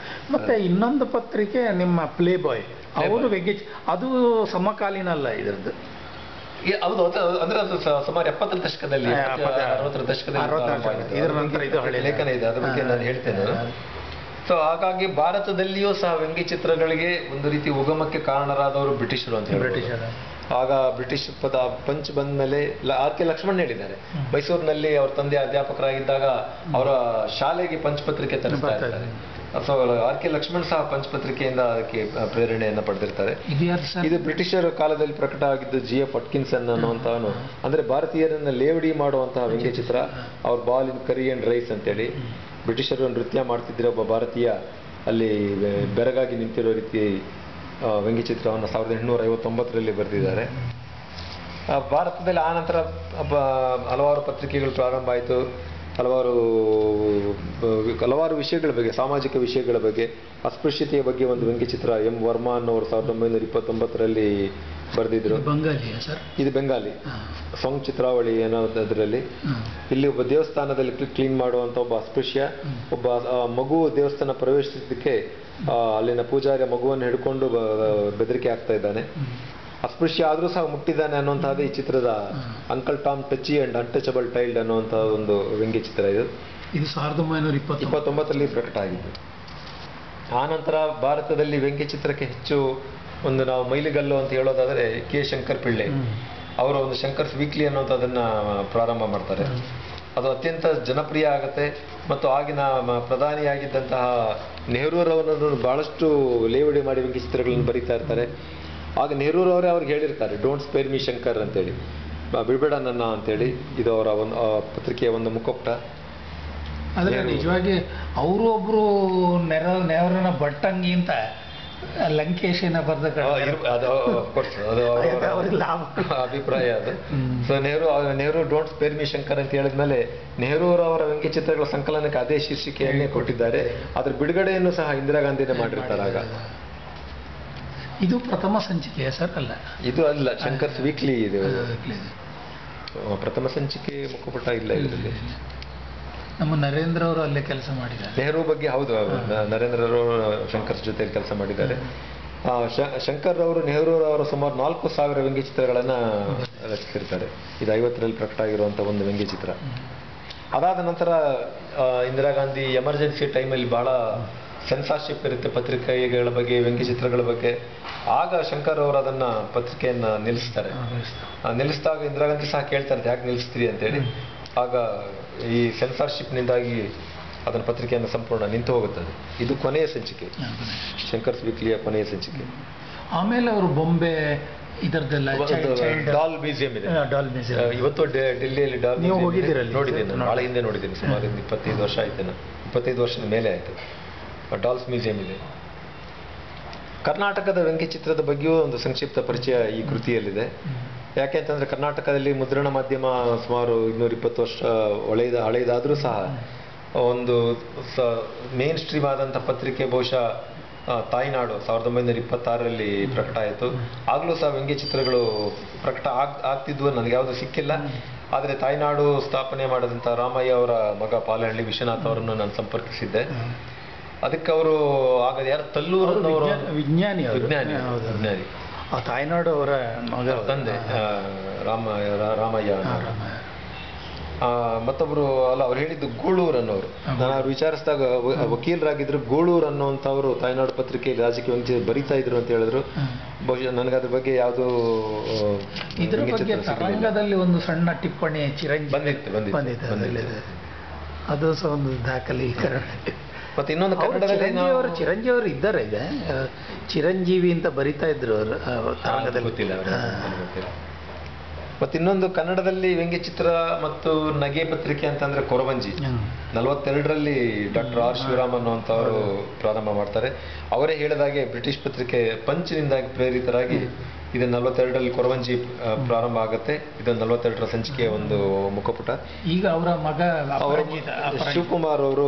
Speaker 1: ಮತ್ತೆ ಇನ್ನೊಂದು ಪತ್ರಿಕೆ ನಿಮ್ಮ ಪ್ಲೇ ಬಾಯ್, ಅವರು ಅದು ಸಮಕಾಲೀನ ಅಲ್ಲ ಇದರದ್ದು.
Speaker 2: ಹೌದು, ಅಂದ್ರೆ ಅದು ಸುಮಾರು 70ರ ದಶಕದಲ್ಲಿ 60ರ ದಶಕದಲ್ಲಿ ಲೇಖನ ಇದೆ. ಅದ್ರ ಬಗ್ಗೆ ನಾನು ಹೇಳ್ತೇನೆ. ಸೊ ಹಾಗಾಗಿ ಭಾರತದಲ್ಲಿಯೂ ಸಹ ವ್ಯಂಗ್ಯಚಿತ್ರಗಳಿಗೆ ಒಂದು ರೀತಿ ಉಗಮಕ್ಕೆ ಕಾರಣರಾದವರು ಬ್ರಿಟಿಷರು ಅಂತ ಹೇಳಿ. ಆಗ ಬ್ರಿಟಿಷ್ ಪಂಚ್ ಬಂದ ಮೇಲೆ ಆರ್ ಕೆ ಲಕ್ಷ್ಮಣ್ ಹೇಳಿದ್ದಾರೆ, ಮೈಸೂರಿನಲ್ಲಿ ಅವ್ರ ತಂದೆ ಅಧ್ಯಾಪಕರಾಗಿದ್ದಾಗ ಅವರ ಶಾಲೆಗೆ ಪಂಚ್ ಪತ್ರಿಕೆ ತರಿಸ್ತಾ ಇರ್ತಾರೆ. ಸೊ ಆರ್ ಕೆ ಲಕ್ಷ್ಮಣ್ ಸಹ ಪಂಚ್ ಪತ್ರಿಕೆಯಿಂದ ಅದಕ್ಕೆ ಪ್ರೇರಣೆಯನ್ನು ಪಡೆದಿರ್ತಾರೆ. ಇದು ಬ್ರಿಟಿಷರ ಕಾಲದಲ್ಲಿ ಪ್ರಕಟ ಆಗಿದ್ದು GF ಅಟ್ಕಿನ್ಸನ್ ಅನ್ನುವಂತಹನು, ಅಂದ್ರೆ ಭಾರತೀಯರನ್ನ ಲೇವಡಿ ಮಾಡುವಂತಹ ವ್ಯಂಗ್ಯಚಿತ್ರ. ಅವ್ರ ball in curry and rice ಅಂತೇಳಿ ಬ್ರಿಟಿಷರು ನೃತ್ಯ ಮಾಡ್ತಿದ್ರೆ ಒಬ್ಬ ಭಾರತೀಯ ಅಲ್ಲಿ ಬೆರಗಾಗಿ ನಿಂತಿರೋ ರೀತಿ ವ್ಯಂಗ್ಯಚಿತ್ರವನ್ನು 1859ರಲ್ಲಿ ಬರೆದಿದ್ದಾರೆ. ಭಾರತದಲ್ಲಿ ಆ ನಂತರ ಹಲವಾರು ಪತ್ರಿಕೆಗಳು ಪ್ರಾರಂಭ ಆಯಿತು. ಹಲವಾರು ವಿಷಯಗಳ ಬಗ್ಗೆ, ಸಾಮಾಜಿಕ ವಿಷಯಗಳ ಬಗ್ಗೆ, ಅಸ್ಪೃಶ್ಯತೆಯ ಬಗ್ಗೆ ಒಂದು ವ್ಯಂಗ್ಯಚಿತ್ರ M. ವರ್ಮಾ ಅನ್ನೋರು 1929ರಲ್ಲಿ ಬರೆದಿದ್ರು. ಇದು ಬೆಂಗಾಲಿ ಸಾಂಗ್ ಚಿತ್ರಾವಳಿ ಅನ್ನೋದ್ರಲ್ಲಿ. ಇಲ್ಲಿ ಒಬ್ಬ ದೇವಸ್ಥಾನದಲ್ಲಿ ಕ್ಲೀನ್ ಮಾಡುವಂತ ಒಬ್ಬ ಅಸ್ಪೃಶ್ಯ, ಒಬ್ಬ ಮಗು ದೇವಸ್ಥಾನ ಪ್ರವೇಶಿಸಲಿಕ್ಕೆ ಅಲ್ಲಿನ ಪೂಜಾರಿ ಮಗುವನ್ನು ಹಿಡ್ಕೊಂಡು ಬೆದರಿಕೆ ಆಗ್ತಾ ಇದ್ದಾನೆ. ಅಸ್ಪೃಶ್ಯ ಆದ್ರೂ ಸಹ ಮುಟ್ಟಿದ್ದಾನೆ ಅನ್ನುವಂತಹದ್ದು ಈ ಚಿತ್ರದ uncle Tom touchy and untouchable child ಅನ್ನುವಂತಹ ಒಂದು ವ್ಯಂಗ್ಯಚಿತ್ರ. ಇದು 1929ರಲ್ಲಿ ಪ್ರಕಟ ಆಗಿದ್ದು. ಆ ನಂತರ ಭಾರತದಲ್ಲಿ ವ್ಯಂಗ್ಯಚಿತ್ರಕ್ಕೆ ಹೆಚ್ಚು ನಾವು ಮೈಲಿಗಲ್ಲು ಅಂತ ಹೇಳೋದಾದ್ರೆ ಕೆ. ಶಂಕರ್ ಪಿಳ್ಳೆ ಅವರ ಒಂದು ಶಂಕರ್ಸ್ ವೀಕ್ಲಿ ಅನ್ನುವಂಥದ್ದನ್ನ ಪ್ರಾರಂಭ ಮಾಡ್ತಾರೆ. ಅದು ಅತ್ಯಂತ ಜನಪ್ರಿಯ ಆಗುತ್ತೆ. ಮತ್ತು ಆಗಿನ ಪ್ರಧಾನಿಯಾಗಿದ್ದಂತಹ ನೆಹರೂರವರನ್ನು ಬಹಳಷ್ಟು ಲೇವಡಿ ಮಾಡಿ ವ್ಯಂಗ್ಯಚಿತ್ರಗಳನ್ನು ಬರೀತಾ ಇರ್ತಾರೆ. ಆಗ ನೆಹರೂರವರೇ ಅವ್ರಿಗೆ ಹೇಳಿರ್ತಾರೆ, ಡೋಂಟ್ ಸ್ಪೇರ್ ಮೀ ಶಂಕರ್ ಅಂತೇಳಿ, ಬಿಡ್ಬೇಡ ನನ್ನ ಅಂತೇಳಿ. ಇದು ಅವರ ಒಂದು ಪತ್ರಿಕೆಯ ಒಂದು ಮುಖಪುಟ.
Speaker 1: ಆದರೆ ನಿಜವಾಗಿ ಅವರು ಒಬ್ರು ನೆಹರೂರನ ಬಟ್ಟಂಗಿ ಅಂತ ಲಂಕೇಶನ ಬರೆದ
Speaker 2: ಅಭಿಪ್ರಾಯ ಅದು. ಸೊ ನೆಹರು ಡೋಂಟ್ ಸ್ಪೇರ್ ಮಿ ಶಂಕರ್ ಅಂತ ಹೇಳಿದ್ಮೇಲೆ ನೆಹರೂರವರ ವ್ಯಂಗ್ಯಚಿತ್ರಗಳ ಸಂಕಲನಕ್ಕೆ ಅದೇ ಶೀರ್ಷಿಕೆಯನ್ನೇ ಕೊಟ್ಟಿದ್ದಾರೆ. ಅದ್ರ ಬಿಡುಗಡೆಯನ್ನು ಸಹ ಇಂದಿರಾ ಗಾಂಧಿನೇ ಮಾಡಿರ್ತಾರೆ. ಆಗ
Speaker 1: ಇದು ಪ್ರಥಮ ಸಂಚಿಕೆಯ ಸರ್? ಅಲ್ಲ,
Speaker 2: ಇದು ಅಲ್ಲ, ಶಂಕರ್ಸ್ ವೀಕ್ಲಿ ಇದು ಪ್ರಥಮ ಸಂಚಿಕೆ ಮುಖಪುಟ ಇಲ್ಲ ಇದರಲ್ಲಿ.
Speaker 1: ನಮ್ಮ ನರೇಂದ್ರ ಅವರು ಅಲ್ಲೇ ಕೆಲಸ ಮಾಡಿದ್ದಾರೆ.
Speaker 2: ನೆಹರು ಬಗ್ಗೆ ಹೌದು, ನರೇಂದ್ರ ಅವರು ಶಂಕರ್ಸ್ ಜೊತೆ ಕೆಲಸ ಮಾಡಿದ್ದಾರೆ. ಶಂಕರ್ ಅವರು ನೆಹರೂರವರು ಸುಮಾರು 4000 ವ್ಯಂಗ್ಯಚಿತ್ರಗಳನ್ನ ರಚಿಸಿರ್ತಾರೆ. ಇದು 50ರಲ್ಲಿ ಪ್ರಕಟ ಆಗಿರುವಂತ ಒಂದು ವ್ಯಂಗ್ಯಚಿತ್ರ. ಅದಾದ ನಂತರ ಇಂದಿರಾ ಗಾಂಧಿ ಎಮರ್ಜೆನ್ಸಿ ಟೈಮಲ್ಲಿ ಬಹಳ ಸೆನ್ಸಾರ್ಶಿಪ್ ಇರುತ್ತೆ ಪತ್ರಿಕೆಗಳ ಬಗ್ಗೆ, ವ್ಯಂಗ್ಯಚಿತ್ರಗಳ ಬಗ್ಗೆ. ಆಗ ಶಂಕರ್ ಅವರು ಅದನ್ನ ಪತ್ರಿಕೆಯನ್ನ ನಿಲ್ಲಿಸ್ತಾರೆ. ನಿಲ್ಲಿಸಿದಾಗ ಇಂದಿರಾ ಗಾಂಧಿ ಸಹ ಕೇಳ್ತಾರೆ, ಯಾಕೆ ನಿಲ್ಲಿಸ್ತೀರಿ ಅಂತೇಳಿ. ಆಗ ಈ ಸೆನ್ಸಾರ್ಶಿಪ್ನಿಂದಾಗಿ ಅದನ್ನ ಪತ್ರಿಕೆಯನ್ನು ಸಂಪೂರ್ಣ ನಿಂತು ಹೋಗುತ್ತದೆ. ಇದು ಕೊನೆಯ ಸಂಚಿಕೆ, ಶಂಕರ್ಸ್ ವೀಕ್ಲಿಯ ಕೊನೆಯ ಸಂಚಿಕೆ.
Speaker 1: ಆಮೇಲೆ ಅವರು ಬೊಂಬೆ ಇದರದೆಲ್ಲ
Speaker 2: ಡಾಲ್ ಮ್ಯೂಸಿಯಂ ಇದೆ. ಇವತ್ತು ಡೆಲ್ಲಿಯಲ್ಲಿ ಡಾಲ್ ನೋಡಿದ್ದೇನೆ, ಬಹಳ ಹಿಂದೆ ನೋಡಿದ್ದೇನೆ, ಸುಮಾರು 25 ವರ್ಷ ಆಯ್ತು, 25 ವರ್ಷದ ಮೇಲೆ ಆಯ್ತು. ಡಾಲ್ಸ್ ಮ್ಯೂಸಿಯಂ ಇದೆ. ಕರ್ನಾಟಕದ ವ್ಯಂಗ್ಯಚಿತ್ರದ ಬಗ್ಗೆಯೂ ಒಂದು ಸಂಕ್ಷಿಪ್ತ ಪರಿಚಯ ಈ ಕೃತಿಯಲ್ಲಿದೆ. ಯಾಕೆಂತಂದ್ರೆ ಕರ್ನಾಟಕದಲ್ಲಿ ಮುದ್ರಣ ಮಾಧ್ಯಮ ಸುಮಾರು 220 ವರ್ಷ ಹಳೆಯದಾದ್ರೂ ಸಹ ಒಂದು ಮೇನ್ ಸ್ಟ್ರೀಮ್ ಆದಂಥ ಪತ್ರಿಕೆ ಬಹುಶಃ ತಾಯ್ನಾಡು 1926ರಲ್ಲಿ ಪ್ರಕಟ ಆಯಿತು. ಆಗಲೂ ಸಹ ವ್ಯಂಗ್ಯಚಿತ್ರಗಳು ಪ್ರಕಟ ಆಗ್ತಿದ್ವು, ನನಗೆ ಯಾವುದು ಸಿಕ್ಕಿಲ್ಲ. ಆದರೆ ತಾಯ್ನಾಡು ಸ್ಥಾಪನೆ ಮಾಡಿದಂಥ ರಾಮಯ್ಯ ಅವರ ಮಗ ಪಾಲಹಳ್ಳಿ ವಿಶ್ವನಾಥ್ ಅವರನ್ನು ನಾನು ಸಂಪರ್ಕಿಸಿದ್ದೆ. ಅದಕ್ಕೆ ಅವರು ಆಗ ಯಾರು ತಲ್ಲೂರವರು ವಿಜ್ಞಾನಿ ತಾಯ್ನಾಡು ಅವರ ಮಗ ತಂದೆ ರಾಮಯ್ಯ. ಮತ್ತೊಬ್ರು ಅಲ್ಲ, ಅವ್ರು ಹೇಳಿದ್ದು ಗೂಳೂರ್ ಅನ್ನೋರು. ನಾನು ಅವ್ರು ವಿಚಾರಿಸಿದಾಗ ವಕೀಲರಾಗಿದ್ರು, ಗೂಳೂರ್ ಅನ್ನೋಂಥವ್ರು ತಾಯ್ನಾಡು ಪತ್ರಿಕೆಯಲ್ಲಿ ರಾಜಕೀಯ ವ್ಯಂಗ್ಯ ಬರೀತಾ ಇದ್ರು ಅಂತ ಹೇಳಿದ್ರು. ಬಹುಶಃ ನನಗೆ ಅದ್ರ ಬಗ್ಗೆ ಯಾವುದು
Speaker 1: ಇದ್ರ ಬಗ್ಗೆ ತರಂಗದಲ್ಲಿ ಒಂದು ಸಣ್ಣ ಟಿಪ್ಪಣಿ
Speaker 2: ಬಂದಿತ್ತು.
Speaker 1: ಅದು ಸಹ ಒಂದು ದಾಖಲೀಕರಣ.
Speaker 2: ಮತ್ತೆ ಇನ್ನೊಂದು ಕನ್ನಡದಲ್ಲಿ
Speaker 1: ಚಿರಂಜೀವಿ ಅವರು ಇದ್ದಾರೆ, ಈಗ ಚಿರಂಜೀವಿ ಅಂತ ಬರಿತಾ ಇದ್ರು ಅವರು ತರಂಗದಲ್ಲಿ.
Speaker 2: ಗೊತ್ತಿಲ್ಲ. ಮತ್ತೆ ಇನ್ನೊಂದು ಕನ್ನಡದಲ್ಲಿ ವ್ಯಂಗ್ಯಚಿತ್ರ ಮತ್ತು ನಗೆ ಪತ್ರಿಕೆ ಅಂತಂದ್ರೆ ಕೊರವಂಜಿ 42ರಲ್ಲಿ ಡಾಕ್ಟರ್ ಆರ್ ಶಿವರಾಮ್ ಅನ್ನುವಂಥವರು ಪ್ರಾರಂಭ ಮಾಡ್ತಾರೆ. ಅವರೇ ಹೇಳಿದಾಗೆ ಬ್ರಿಟಿಷ್ ಪತ್ರಿಕೆ ಪಂಚ್ನಿಂದಾಗಿ ಪ್ರೇರಿತರಾಗಿ ಇದು 42ರಲ್ಲಿ ಕೊರವಂಜಿ ಪ್ರಾರಂಭ ಆಗುತ್ತೆ. ಇದು 42ರ ಸಂಚಿಕೆಯ ಒಂದು ಮುಖಪುಟ.
Speaker 1: ಈಗ ಅವರ ಮಗ
Speaker 2: ಶಿವಕುಮಾರ್ ಅವರು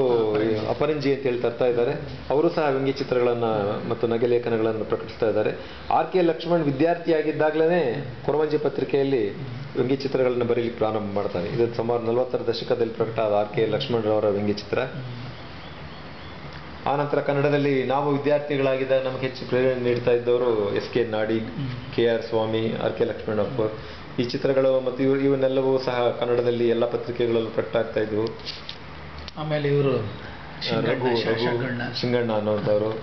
Speaker 2: ಅಪರಂಜಿ ಅಂತ ಹೇಳಿ ತರ್ತಾ ಇದ್ದಾರೆ. ಅವರು ಸಹ ವ್ಯಂಗ್ಯಚಿತ್ರಗಳನ್ನ ಮತ್ತು ನಗೆ ಲೇಖನಗಳನ್ನು ಪ್ರಕಟಿಸ್ತಾ ಇದ್ದಾರೆ. ಆರ್ ಕೆ ಲಕ್ಷ್ಮಣ್ ವಿದ್ಯಾರ್ಥಿಯಾಗಿದ್ದಾಗಲೇ ಕೊರವಂಜಿ ಪತ್ರಿಕೆಯಲ್ಲಿ ವ್ಯಂಗ್ಯಚಿತ್ರಗಳನ್ನು ಬರೀಲಿಕ್ಕೆ ಪ್ರಾರಂಭ ಮಾಡ್ತಾರೆ. ಇದು ಸುಮಾರು 40ರ ದಶಕದಲ್ಲಿ ಪ್ರಕಟ ಆದ ಆರ್ ಕೆ ಲಕ್ಷ್ಮಣ್ ಅವರ ವ್ಯಂಗ್ಯಚಿತ್ರ. ಆನಂತರ ಕನ್ನಡದಲ್ಲಿ ನಾವು ವಿದ್ಯಾರ್ಥಿಗಳಾಗಿದ್ದಾಗ ನಮಗೆ ಹೆಚ್ಚು ಪ್ರೇರಣೆ ನೀಡ್ತಾ ಇದ್ದವರು S K Nadig, K R Swamy, R K Lakshmanappa. ಈ ಚಿತ್ರಗಳು ಮತ್ತು ಇವನ್ನೆಲ್ಲವೂ ಸಹ ಕನ್ನಡದಲ್ಲಿ ಎಲ್ಲ ಪತ್ರಿಕೆಗಳಲ್ಲೂ ಪ್ರಕಟ ಆಗ್ತಾ ಇದ್ವು.
Speaker 1: ಆಮೇಲೆ ಇವರು
Speaker 2: ಶಿಂಗಣ್ಣ ಅನ್ನೋಂಥವ್ರು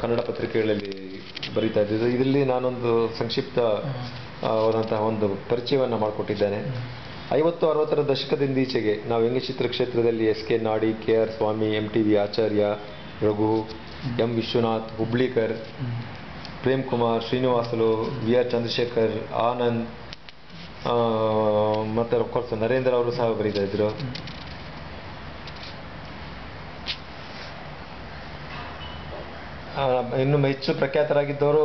Speaker 2: ಕನ್ನಡ ಪತ್ರಿಕೆಗಳಲ್ಲಿ ಬರೀತಾ ಇದ್ದಿದ್ದು. ಇದರಲ್ಲಿ ನಾನೊಂದು ಸಂಕ್ಷಿಪ್ತ ಆದಂತಹ ಒಂದು ಪರಿಚಯವನ್ನು ಮಾಡಿಕೊಟ್ಟಿದ್ದೇನೆ. 50-60ರ ದಶಕದಿಂದೀಚೆಗೆ ನಾವು ವ್ಯಂಗ್ಯಚಿತ್ರ ಕ್ಷೇತ್ರದಲ್ಲಿ ಎಸ್ ಕೆ ನಾಡಿ, ಕೆ ಆರ್ ಸ್ವಾಮಿ, MTV ಆಚಾರ್ಯ, ರಘು, ಎಂ ವಿಶ್ವನಾಥ್, ಹುಬ್ಳಿಕರ್, ಪ್ರೇಮ್ ಕುಮಾರ್, ಶ್ರೀನಿವಾಸಲು, VR ಚಂದ್ರಶೇಖರ್, ಆನಂದ್ ಮತ್ತು ಅಫ್ಕೋರ್ಸ್ ನರೇಂದ್ರ ಅವರು ಸಹ ಬರೀತಾ ಇದ್ರು. ಇನ್ನು ಹೆಚ್ಚು ಪ್ರಖ್ಯಾತರಾಗಿದ್ದವರು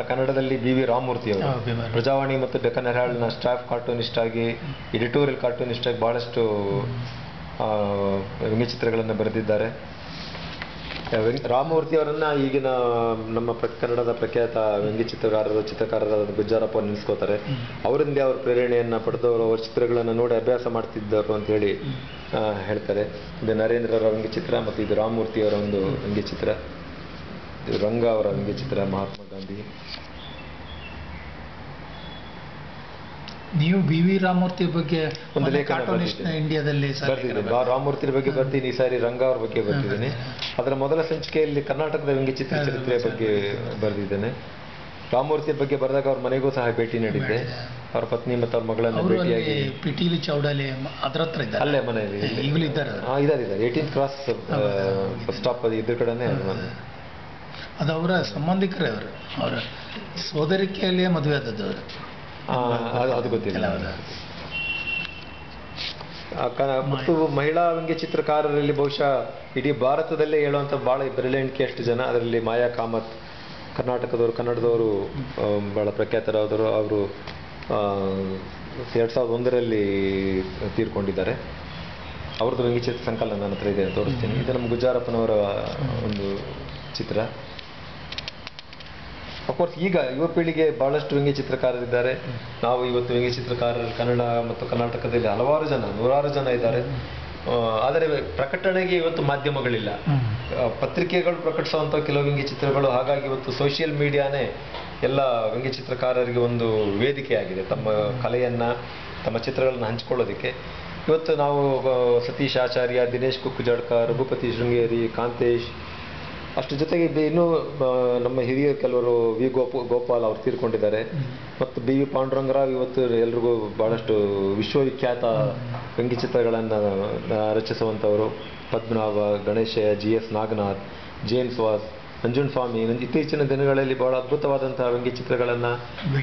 Speaker 2: ಕನ್ನಡದಲ್ಲಿ BV ರಾಮಮೂರ್ತಿ ಅವರು. ಪ್ರಜಾವಾಣಿ ಮತ್ತು ಡೆಕ್ಕನ್ ಹೆರಾಲ್ಡ್ನ ಸ್ಟಾಫ್ ಕಾರ್ಟೂನಿಸ್ಟ್ ಆಗಿ, ಎಡಿಟೋರಿಯಲ್ ಕಾರ್ಟೂನಿಸ್ಟ್ ಆಗಿ ಬಹಳಷ್ಟು ವ್ಯಂಗ್ಯಚಿತ್ರಗಳನ್ನು ಬರೆದಿದ್ದಾರೆ. ರಾಮಮೂರ್ತಿ ಅವರನ್ನ ಈಗಿನ ನಮ್ಮ ಕನ್ನಡದ ಪ್ರಖ್ಯಾತ ಚಿತ್ರಕಾರರಾದ ಗುಜ್ಜಾರಪ್ಪ ನೆನೆಸ್ಕೋತಾರೆ. ಅವರಿಂದ ಅವ್ರ ಪ್ರೇರಣೆಯನ್ನ ಪಡೆದವರು ಅವರ ಚಿತ್ರಗಳನ್ನು ನೋಡಿ ಅಭ್ಯಾಸ ಮಾಡ್ತಿದ್ದರು ಅಂತ ಹೇಳಿ ಹೇಳ್ತಾರೆ. ಇದು ನರೇಂದ್ರರ ವ್ಯಂಗ್ಯಚಿತ್ರ ಮತ್ತು ಇದು ರಾಮಮೂರ್ತಿ ಅವರ ಒಂದು ವ್ಯಂಗ್ಯಚಿತ್ರ. ರಂಗ ಅವರ ವ್ಯಂಗ್ಯಚಿತ್ರ ಮಹಾತ್ಮ ಗಾಂಧಿ.
Speaker 1: ನೀವು BV ರಾಮಮೂರ್ತಿ ಬಗ್ಗೆ
Speaker 2: ಒಂದು ಲೇಖನ
Speaker 1: ಇಂಡಿಯಾದಲ್ಲಿ
Speaker 2: ಬರ್ತಿದ್ದೀನಿ. ರಾಮಮೂರ್ತಿ ಬಗ್ಗೆ ಬರ್ತೀನಿ, ಈ ಸಾರಿ ರಂಗ ಅವ್ರ ಬಗ್ಗೆ ಬರ್ತಿದ್ದೀನಿ. ಅದರ ಮೊದಲ ಸಂಚಿಕೆಯಲ್ಲಿ ಕರ್ನಾಟಕದ ವ್ಯಂಗ್ಯಚಿತ್ರ ಚರಿತ್ರೆಯ ಬಗ್ಗೆ ಬರೆದಿದ್ದೇನೆ. ರಾಮಮೂರ್ತಿ ಬಗ್ಗೆ ಬರೆದಾಗ ಅವ್ರ ಮನೆಗೂ ಸಹ ಭೇಟಿ ನೀಡಿದ್ದೆ. ಅವ್ರ ಪತ್ನಿ ಮತ್ತು ಅವ್ರ ಮಗಳನ್ನು ಭೇಟಿಯಾಗಿ
Speaker 1: ಪಿಟೀಲಿ ಚೌಡಾಲಿ ಅದ್ರ ಹತ್ರ ಇದ್ದಾರೆ,
Speaker 2: ಅಲ್ಲೇ ಮನೆಯಲ್ಲಿ
Speaker 1: ಈಗಲೂ ಇದ್ದಾರೆ.
Speaker 2: ಇದ್ದಾರೆ 18th ಕ್ರಾಸ್ ಬಸ್ ಸ್ಟಾಪ್ ಇದ್ರ ಕಡೆನೇ.
Speaker 1: ಅದು ಅವರ ಸಂಬಂಧಿಕರೇ, ಅವರು ಅವರ ಸೋದರಿಕೆಯಲ್ಲಿಯೇ ಮದುವೆ ಆದದ್ದು ಅವರು.
Speaker 2: ಅದು ಗೊತ್ತಿಲ್ಲ. ಮತ್ತು ಮಹಿಳಾ ವ್ಯಂಗ್ಯಚಿತ್ರಕಾರರಲ್ಲಿ ಬಹುಶಃ ಇಡೀ ಭಾರತದಲ್ಲೇ ಹೇಳುವಂಥ ಭಾಳ ಬೆರಳೆಣಿಕೆಯಷ್ಟು ಜನ. ಅದರಲ್ಲಿ ಮಾಯಾ ಕಾಮತ್ ಕನ್ನಡದವರು ಭಾಳ ಪ್ರಖ್ಯಾತರಾದರು. ಅವರು 2001ರಲ್ಲಿ ತೀರ್ಕೊಂಡಿದ್ದಾರೆ. ಅವ್ರದ್ದು ವ್ಯಂಗ್ಯಚಿತ್ರ ಸಂಕಲನ ನನ್ನ ಹತ್ರ ಇದೆ, ತೋರಿಸ್ತೀನಿ. ಇದು ನಮ್ಮ ಗುಜ್ಜಾರಪ್ಪನವರ ಒಂದು ಚಿತ್ರ. ಅಫ್ಕೋರ್ಸ್ ಈಗ ಯುವ ಪೀಳಿಗೆ ಬಹಳಷ್ಟು ವ್ಯಂಗ್ಯಚಿತ್ರಕಾರರಿದ್ದಾರೆ. ನಾವು ಇವತ್ತು ವ್ಯಂಗ್ಯಚಿತ್ರಕಾರರು ಕನ್ನಡ ಮತ್ತು ಕರ್ನಾಟಕದಲ್ಲಿ ನೂರಾರು ಜನ ಇದ್ದಾರೆ. ಆದರೆ ಪ್ರಕಟಣೆಗೆ ಇವತ್ತು ಮಾಧ್ಯಮಗಳಿಲ್ಲ. ಪತ್ರಿಕೆಗಳು ಪ್ರಕಟಿಸುವಂಥ ಕೆಲವು ವ್ಯಂಗ್ಯಚಿತ್ರಗಳು. ಹಾಗಾಗಿ ಇವತ್ತು ಸೋಷಿಯಲ್ ಮೀಡಿಯಾನೇ ಎಲ್ಲ ವ್ಯಂಗ್ಯಚಿತ್ರಕಾರರಿಗೆ ಒಂದು ವೇದಿಕೆಯಾಗಿದೆ ತಮ್ಮ ಕಲೆಯನ್ನು, ತಮ್ಮ ಚಿತ್ರಗಳನ್ನು ಹಂಚಿಕೊಳ್ಳೋದಕ್ಕೆ. ಇವತ್ತು ನಾವು ಸತೀಶ್ ಆಚಾರ್ಯ, ದಿನೇಶ್ ಕುಕ್ಕುಜಡ್ಕ, ರಘುಪತಿ ಶೃಂಗೇರಿ, ಕಾಂತೇಶ್, ಅಷ್ಟು ಜೊತೆಗೆ ಇನ್ನೂ ನಮ್ಮ ಹಿರಿಯ ಕೆಲವರು ಗೋಪಾಲ್ ಅವರು ತೀರ್ಕೊಂಡಿದ್ದಾರೆ. ಮತ್ತು BV ಪಾಂಡುರಂಗರಾವ್ ಇವತ್ತು ಎಲ್ರಿಗೂ ಬಹಳಷ್ಟು ವಿಶ್ವವಿಖ್ಯಾತ ವ್ಯಂಗ್ಯಚಿತ್ರಗಳನ್ನು ರಚಿಸುವಂಥವರು. Padmanabha, Ganeshaiah, GS Nagnath, James Vaz, Nanjunda Swamy ಇತ್ತೀಚಿನ ದಿನಗಳಲ್ಲಿ ಬಹಳ ಅದ್ಭುತವಾದಂತಹ ವ್ಯಂಗ್ಯಚಿತ್ರಗಳನ್ನು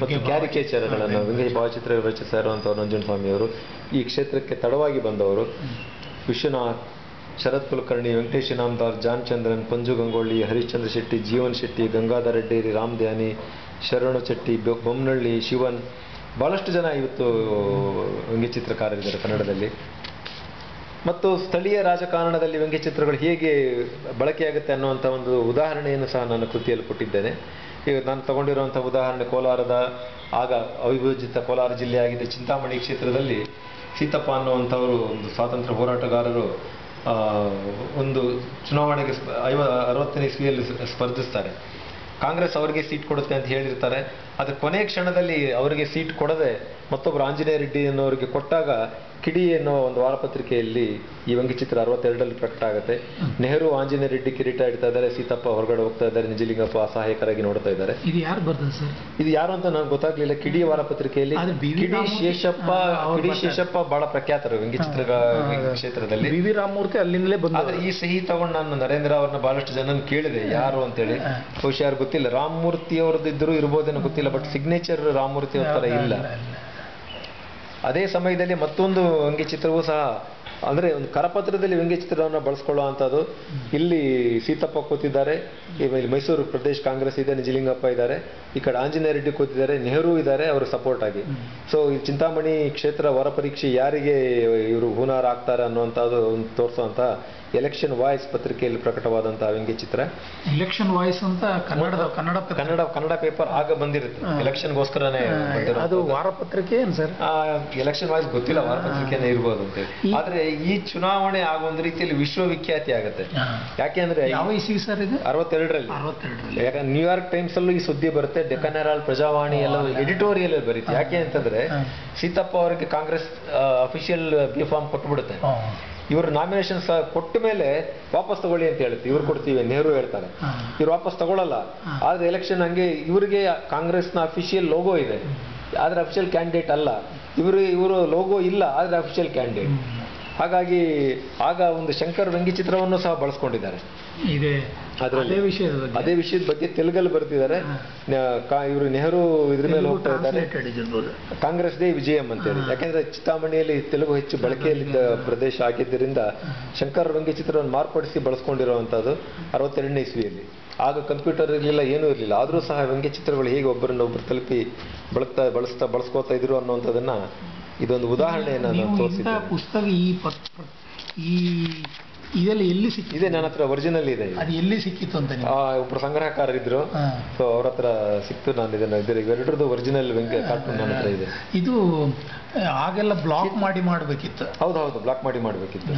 Speaker 2: ಮತ್ತು ಕ್ಯಾರಿಕೇಚರ್ಗಳನ್ನು ಭಾವಚಿತ್ರ ರಚಿಸ್ತಾ ಇರುವಂಥವ್ರು ನಂಜುಂಡ ಸ್ವಾಮಿಯವರು. ಈ ಕ್ಷೇತ್ರಕ್ಕೆ ತಡವಾಗಿ ಬಂದವರು. ವಿಶ್ವನಾಥ್, ಶರತ್ ಕುಲಕರ್ಣಿ, ವೆಂಕಟೇಶ್ ಇನಾಮದಾರ್, ಜಾನ್ ಚಂದ್ರನ್, ಪಂಜು ಗಂಗೊಳ್ಳಿ, ಹರಿಶ್ಚಂದ್ರ ಶೆಟ್ಟಿ, ಜೀವನ್ ಶೆಟ್ಟಿ, ಗಂಗಾಧರ ರೆಡ್ಡೇರಿ, ರಾಮ್ ಧ್ಯಾನಿ, ಶರಣ ಚೆಟ್ಟಿ, ಬೊಮ್ಮನಹಳ್ಳಿ, ಶಿವನ್, ಬಹಳಷ್ಟು ಜನ ಇವತ್ತು ವ್ಯಂಗ್ಯಚಿತ್ರಕಾರರಿದ್ದಾರೆ ಕನ್ನಡದಲ್ಲಿ. ಮತ್ತು ಸ್ಥಳೀಯ ರಾಜಕಾರಣದಲ್ಲಿ ವ್ಯಂಗ್ಯಚಿತ್ರಗಳು ಹೇಗೆ ಬಳಕೆಯಾಗುತ್ತೆ ಅನ್ನುವಂಥ ಒಂದು ಉದಾಹರಣೆಯನ್ನು ಸಹ ನನ್ನ ಕೃತಿಯಲ್ಲಿ ಕೊಟ್ಟಿದ್ದೇನೆ. ಈಗ ನಾನು ತಗೊಂಡಿರುವಂಥ ಉದಾಹರಣೆ ಕೋಲಾರದ, ಆಗ ಅವಿಭಜಿತ ಕೋಲಾರ ಜಿಲ್ಲೆಯಾಗಿದೆ, ಚಿಂತಾಮಣಿ ಕ್ಷೇತ್ರದಲ್ಲಿ ಸೀತಪ್ಪ ಅನ್ನುವಂಥವರು ಒಂದು ಸ್ವಾತಂತ್ರ್ಯ ಹೋರಾಟಗಾರರು ಒಂದು ಚುನಾವಣೆಗೆ 60ನೇ ಇಸ್ವಿಯಲ್ಲಿ ಸ್ಪರ್ಧಿಸ್ತಾರೆ. ಕಾಂಗ್ರೆಸ್ ಅವರಿಗೆ ಸೀಟ್ ಕೊಡುತ್ತೆ ಅಂತ ಹೇಳಿರ್ತಾರೆ. ಆದರೆ ಕೊನೆಯ ಕ್ಷಣದಲ್ಲಿ ಅವರಿಗೆ ಸೀಟ್ ಕೊಡದೆ ಮತ್ತೊಬ್ಬರು ಆಂಜನೇಯ ರೆಡ್ಡಿ ಅನ್ನೋರಿಗೆ ಕೊಟ್ಟಾಗ ಕಿಡಿ ಅನ್ನೋ ಒಂದು ವಾರಪತ್ರಿಕೆಯಲ್ಲಿ ಈ ವ್ಯಂಗ್ಯಚಿತ್ರ 62ರಲ್ಲಿ ಪ್ರಕಟ ಆಗುತ್ತೆ. ನೆಹರು ಆಂಜನೇಯ ರೆಡ್ಡಿ ಕಿರೀಟ ಇಡ್ತಾ ಇದ್ದಾರೆ, ಸೀತಪ್ಪ ಹೊರಗಡೆ ಹೋಗ್ತಾ ಇದ್ದಾರೆ, ನಿಜಲಿಂಗಪ್ಪ ಅಸಹಾಯಕರಾಗಿ ನೋಡ್ತಾ ಇದ್ದಾರೆ.
Speaker 1: ಇದು ಯಾರು ಬರ್ತಾರೆ ಸರ್? ಇದು
Speaker 2: ಯಾರು ಅಂತ ನನಗೆ ಗೊತ್ತಾಗ್ಲಿಲ್ಲ. ಕಿಡಿ ವಾರಪತ್ರಿಕೆಯಲ್ಲಿ ಕಿಡಿ ಶೇಷಪ್ಪ ಬಹಳ ಪ್ರಖ್ಯಾತರು ವ್ಯಂಗ್ಯಚಿತ್ರ ಕ್ಷೇತ್ರದಲ್ಲಿ.
Speaker 1: ಬಿ ವಿ ರಾಮಮೂರ್ತಿ ಅಲ್ಲಿಂದಲೇ ಬಂದ.
Speaker 2: ಆದ್ರೆ ಈ ಸಹಿ ತಗೊಂಡು ನಾನು ನರೇಂದ್ರ ಅವ್ರನ್ನ ಬಹಳಷ್ಟು ಜನ ಕೇಳಿದೆ ಯಾರು ಅಂತೇಳಿ. ಬಹುಶಃ ಯಾರು ಗೊತ್ತಿಲ್ಲ. ರಾಮಮೂರ್ತಿ ಅವ್ರದ್ದು ಇದ್ರು ಇರ್ಬೋದೇನೋ ಗೊತ್ತಿಲ್ಲ, ಬಟ್ ಸಿಗ್ನೇಚರ್ ರಾಮಮೂರ್ತಿ ಅವ್ರ ತರ ಇಲ್ಲ. ಅದೇ ಸಮಯದಲ್ಲಿ ಮತ್ತೊಂದು ವ್ಯಂಗ್ಯಚಿತ್ರವೂ ಸಹ, ಅಂದ್ರೆ ಒಂದು ಕರಪತ್ರದಲ್ಲಿ ವ್ಯಂಗ್ಯಚಿತ್ರವನ್ನು ಬಳಸ್ಕೊಳ್ಳುವಂಥದ್ದು. ಇಲ್ಲಿ ಸೀತಪ್ಪ ಕೂತಿದ್ದಾರೆ, ಇಲ್ಲಿ ಮೈಸೂರು ಪ್ರದೇಶ್ ಕಾಂಗ್ರೆಸ್ ಇದೆ, ನಿಜಲಿಂಗಪ್ಪ ಇದ್ದಾರೆ, ಈ ಕಡೆ ಆಂಜನೇಯ ರೆಡ್ಡಿ ಕೂತಿದ್ದಾರೆ, ನೆಹರು ಇದ್ದಾರೆ ಅವರ ಸಪೋರ್ಟ್ ಆಗಿ. ಸೊ ಈ ಚಿಂತಾಮಣಿ ಕ್ಷೇತ್ರ ಹೊರ ಪರೀಕ್ಷೆ ಯಾರಿಗೆ ಇವರು ಹೂನಾರ ಆಗ್ತಾರೆ ಅನ್ನುವಂಥದ್ದು ಒಂದು ತೋರಿಸುವಂತ ಎಲೆಕ್ಷನ್ ವಾಯ್ಸ್ ಪತ್ರಿಕೆಯಲ್ಲಿ ಪ್ರಕಟವಾದಂತಹ ವ್ಯಂಗ್ಯಚಿತ್ರ.
Speaker 1: ಎಲೆಕ್ಷನ್ ವಾಯ್ಸ್ ಅಂತ
Speaker 2: ಕನ್ನಡ ಪೇಪರ್ ಆಗ ಬಂದಿರುತ್ತೆ, ಎಲೆಕ್ಷನ್ಗೋಸ್ಕರನೇ.
Speaker 1: ಅದು ವಾರಪತ್ರಿಕೆ ಏನು ಸರ್?
Speaker 2: ಎಲೆಕ್ಷನ್ ವಾಯ್ಸ್ ಗೊತ್ತಿಲ್ಲ, ವಾರಪತ್ರಿಕೆನೇ ಇರ್ಬೋದು ಅಂತೇಳಿ. ಆದ್ರೆ ಈ ಚುನಾವಣೆ ಆಗ ಒಂದು ರೀತಿಯಲ್ಲಿ ವಿಶ್ವವಿಖ್ಯಾತಿ ಆಗುತ್ತೆ. ಯಾಕೆಂದ್ರೆ
Speaker 1: ಯಾವ ಇಸ್ವಿ ಸರ್ ಇದು?
Speaker 2: 62ರಲ್ಲಿ. ಯಾಕಂದ್ರೆ ನ್ಯೂಯಾರ್ಕ್ ಟೈಮ್ಸ್ ಅಲ್ಲೂ ಈ ಸುದ್ದಿ ಬರುತ್ತೆ, ಡೆಕ್ಕನ್ ಹೆರಾಲ್ಡ್, ಪ್ರಜಾವಾಣಿ ಎಲ್ಲ ಎಡಿಟೋರಿಯಲ್ ಬರುತ್ತೆ. ಯಾಕೆ ಅಂತಂದ್ರೆ ಸೀತಪ್ಪ ಅವರಿಗೆ ಕಾಂಗ್ರೆಸ್ ಅಫಿಷಿಯಲ್ ಬಿ ಫಾರ್ಮ್ ಕೊಟ್ಬಿಡುತ್ತೆ. ಇವರು ನಾಮಿನೇಷನ್ ಕೊಟ್ಟ ಮೇಲೆ ವಾಪಸ್ ತಗೊಳ್ಳಿ ಅಂತ ಹೇಳುತ್ತೆ. ಇವ್ರು ಕೊಡ್ತೀವಿ, ನೆಹರು ಹೇಳ್ತಾರೆ. ಇವ್ರು ವಾಪಸ್ ತಗೊಳ್ಳಲ್ಲ. ಆದ್ರೆ ಎಲೆಕ್ಷನ್ ಹಂಗೆ ಇವರಿಗೆ ಕಾಂಗ್ರೆಸ್ನ ಅಫಿಷಿಯಲ್ ಲೋಗೋ ಇದೆ, ಆದ್ರೆ ಅಫಿಷಿಯಲ್ ಕ್ಯಾಂಡಿಡೇಟ್ ಅಲ್ಲ. ಇವರು ಲೋಗೋ ಇಲ್ಲ, ಆದ್ರೆ ಅಫಿಷಿಯಲ್ ಕ್ಯಾಂಡಿಡೇಟ್. ಹಾಗಾಗಿ ಆಗ ಒಂದು ಶಂಕರ್ ವ್ಯಂಗ್ಯಚಿತ್ರವನ್ನು ಸಹ ಬಳಸ್ಕೊಂಡಿದ್ದಾರೆ. ಅದೇ ವಿಷಯದ ಬಗ್ಗೆ ತೆಲುಗಲ್ಲಿ ಬರ್ತಿದ್ದಾರೆ. ಇವರು ನೆಹರು ಇದ್ರ ಮೇಲೆ ಹೋಗ್ತಾ ಇದ್ದಾರೆ, ಕಾಂಗ್ರೆಸ್ ದೇ ವಿಜಯಂ ಅಂತೇಳಿ. ಯಾಕೆಂದ್ರೆ ಚಿಂತಾಮಣಿಯಲ್ಲಿ ತೆಲುಗು ಹೆಚ್ಚು ಬಳಕೆಯಲ್ಲಿದ್ದ ಪ್ರದೇಶ ಆಗಿದ್ದರಿಂದ ಶಂಕರ್ ವ್ಯಂಗ್ಯಚಿತ್ರವನ್ನು ಮಾರ್ಪಡಿಸಿ ಬಳಸ್ಕೊಂಡಿರುವಂತದ್ದು 62ನೇ ಇಸ್ವಿಯಲ್ಲಿ. ಆಗ ಕಂಪ್ಯೂಟರ್ ಇರಲಿಲ್ಲ, ಏನೂ ಇರಲಿಲ್ಲ. ಆದರೂ ಸಹ ವ್ಯಂಗ್ಯಚಿತ್ರಗಳು ಹೇಗೆ ಒಬ್ಬರನ್ನೊಬ್ಬರು ತಲುಪಿ ಬಳಸ್ಕೋತಾ ಇದ್ರು ಅನ್ನುವಂಥದ್ದನ್ನ ಇದೊಂದು ಉದಾಹರಣೆಯನ್ನು ನಾನು ತೋರಿಸಿದ್ದೆ.
Speaker 1: ಪುಸ್ತಕ ಈ ಇದೆಲ್ಲ ಎಲ್ಲಿ ಸಿಕ್ಕಿದೆ?
Speaker 2: ಇದೆ, ನನ್ನ ಹತ್ರ ಒರಿಜಿನಲ್ ಇದೆ.
Speaker 1: ಅದು ಎಲ್ಲಿ ಸಿಕ್ಕಿತ್ತು ಅಂತ?
Speaker 2: ಒಬ್ರು ಸಂಗ್ರಹಕಾರರಿದ್ರು, ಸೊ ಅವ್ರ ಹತ್ರ ಸಿಕ್ತು. ನಾನು ಇದನ್ನ ಇವೆರಡರದ್ದು ಒರಿಜಿನಲ್ ಕಾರ್ಟೂನ್ ನನ್ನ ಹತ್ರ ಇದೆ.
Speaker 1: ಇದು ಆಗೆಲ್ಲ ಬ್ಲಾಕ್ ಮಾಡಿ ಮಾಡಬೇಕಿತ್ತು.
Speaker 2: ಹೌದು, ಬ್ಲಾಕ್ ಮಾಡಿ ಮಾಡಬೇಕಿತ್ತು.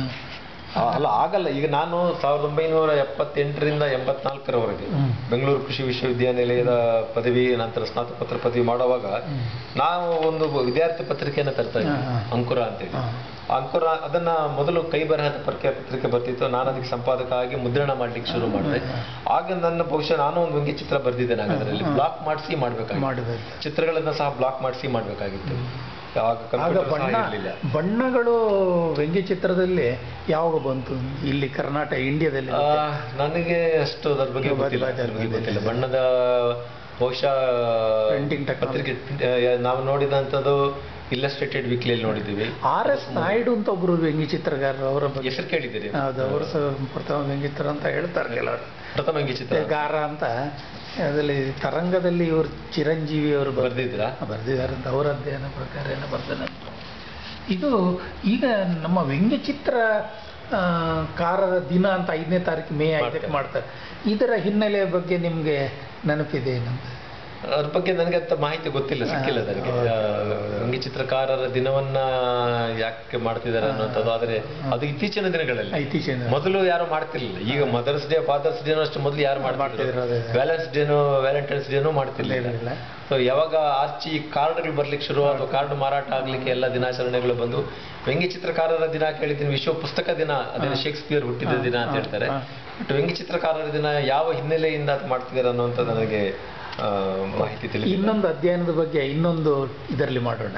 Speaker 2: ಅಲ್ಲ, ಆಗಲ್ಲ. ಈಗ ನಾನು 1978ರಿಂದ 84ರವರೆಗೆ ಬೆಂಗಳೂರು ಕೃಷಿ ವಿಶ್ವವಿದ್ಯಾನಿಲಯದ ಪದವಿ ನಂತರ ಸ್ನಾತಕೋತ್ತರ ಪದವಿ ಮಾಡುವಾಗ ನಾವು ಒಂದು ವಿದ್ಯಾರ್ಥಿ ಪತ್ರಿಕೆಯನ್ನು ತರ್ತಾ ಇದ್ವಿ, ಅಂಕುರ ಅಂತೇಳಿ. ಅಂಕುರ ಅದನ್ನ ಮೊದಲು ಕೈ ಬರಹದ ಪತ್ರಿಕೆ ಬರ್ತಿತ್ತು. ನಾನು ಅದಕ್ಕೆ ಸಂಪಾದಕ ಆಗಿ ಮುದ್ರಣ ಮಾಡ್ಲಿಕ್ಕೆ ಶುರು ಮಾಡಿದೆ. ಆಗ ನನ್ನ ಬಹುಶಃ ನಾನು ಒಂದು ವ್ಯಂಗ್ಯಚಿತ್ರ ಬರ್ದಿದ್ದೇನೆ. ಅದರಲ್ಲಿ ಬ್ಲಾಕ್ ಮಾಡಿಸಿ ಮಾಡ್ಬೇಕಾಗಿತ್ತು, ಚಿತ್ರಗಳನ್ನ ಸಹ ಬ್ಲಾಕ್ ಮಾಡಿಸಿ ಮಾಡ್ಬೇಕಾಗಿತ್ತು.
Speaker 1: ಬಣ್ಣಗಳು ವ್ಯಂಗ್ಯಚಿತ್ರದಲ್ಲಿ ಯಾವಾಗ ಬಂತು ಇಲ್ಲಿ ಕರ್ನಾಟಕ ಇಂಡಿಯಾದಲ್ಲಿ?
Speaker 2: ನನಗೆ ಅಷ್ಟು ಅದ್ರ ಬಗ್ಗೆ ಗೊತ್ತಿಲ್ಲ. ಬಣ್ಣದ ಬಹುಶಃ ಪತ್ರಿಕೆ ನಾವು ನೋಡಿದಂಥದ್ದು ಇಲ್ಲಸ್ಟ್ರೇಟೆಡ್ ವೀಕ್ಲಿಯಲ್ಲಿ ನೋಡಿದ್ದೀವಿ.
Speaker 1: R.S. ನಾಯ್ಡು ಅಂತ ಒಬ್ರು ವ್ಯಂಗ್ಯಚಿತ್ರಗಾರರು, ಅವರ
Speaker 2: ಹೆಸರು ಕೇಳಿದ್ದೀರಿ?
Speaker 1: ಹೌದು, ಅವರು ಪ್ರಥಮ ವ್ಯಂಗ್ಯಚಿತ್ರ ಅಂತ ಹೇಳ್ತಾರೆ ಕೆಲವರು.
Speaker 2: ಪ್ರಥಮ ವ್ಯಂಗ್ಯಚಿತ್ರಗಾರ
Speaker 1: ಅಂತ ಅದರಲ್ಲಿ ತರಂಗದಲ್ಲಿ ಇವರು ಚಿರಂಜೀವಿ ಅವರು
Speaker 2: ಬರ್ದಿದ್ದಾರೆ
Speaker 1: ಅಂತ ಅವರ ಅಧ್ಯಯನ ಪ್ರಕಾರ ಏನೋ ಬರ್ತಾನೆ. ಇದು ಈಗ ನಮ್ಮ ವ್ಯಂಗ್ಯಚಿತ್ರ ಕಾರರ ದಿನ ಅಂತ 5ನೇ ತಾರೀಕು ಮೇ 5ಕ್ಕೆ ಮಾಡ್ತಾರೆ. ಇದರ ಹಿನ್ನೆಲೆಯ ಬಗ್ಗೆ ನಿಮ್ಗೆ ನೆನಪಿದೆ ಏನಂತ?
Speaker 2: ಅದ್ರ ಬಗ್ಗೆ ನನಗೆ ಅಂತ ಮಾಹಿತಿ ಗೊತ್ತಿಲ್ಲ, ಸಿಕ್ಕಿಲ್ಲ ನನಗೆ. ವ್ಯಂಗ್ಯಚಿತ್ರಕಾರರ ದಿನವನ್ನ ಯಾಕೆ ಮಾಡ್ತಿದ್ದಾರೆ ಅನ್ನೋಂಥದ್ದು. ಆದ್ರೆ ಅದು ಇತ್ತೀಚಿನ ದಿನಗಳಲ್ಲಿ, ಮೊದಲು ಯಾರು ಮಾಡ್ತಿರ್ಲಿಲ್ಲ. ಈಗ ಮದರ್ಸ್ ಡೇ, ಫಾದರ್ಸ್ ಡೇನೋ ಅಷ್ಟು ಮೊದಲು ಯಾರು ಮಾಡ್ತಿದ್ರು, ವ್ಯಾಲೆಂಟೈನ್ಸ್ ಡೇನೂ ಮಾಡ್ತಿರ್ಲಿಲ್ಲ. ಸೊ ಯಾವಾಗ ಆರ್ಚಿ ಕಾರ್ಡ್ಗಳು ಬರ್ಲಿಕ್ಕೆ ಶುರು, ಅಥವಾ ಕಾರ್ಡ್ ಮಾರಾಟ ಆಗ್ಲಿಕ್ಕೆ ಎಲ್ಲ ದಿನಾಚರಣೆಗಳು ಬಂದು, ವ್ಯಂಗ್ಯಚಿತ್ರಕಾರರ ದಿನ ಕೇಳಿದ್ದೀನಿ, ವಿಶ್ವ ಪುಸ್ತಕ ದಿನ, ಅದೇನು ಶೇಕ್ಸ್ಪಿಯರ್ ಹುಟ್ಟಿದ ದಿನ ಅಂತ ಹೇಳ್ತಾರೆ. ಬಟ್ ವ್ಯಂಗ್ಯಚಿತ್ರಕಾರರ ದಿನ ಯಾವ ಹಿನ್ನೆಲೆಯಿಂದ ಅದು ಮಾಡ್ತಿದ್ದಾರೆ ಅನ್ನೋಂಥದ್ದು ನನಗೆ ಮಾಹಿತಿ ತಿಳಿದಿಲ್ಲ.
Speaker 1: ಇನ್ನೊಂದು ಅಧ್ಯಯನದ ಬಗ್ಗೆ ಇನ್ನೊಂದು ಇದರಲ್ಲಿ ಮಾಡೋಣ.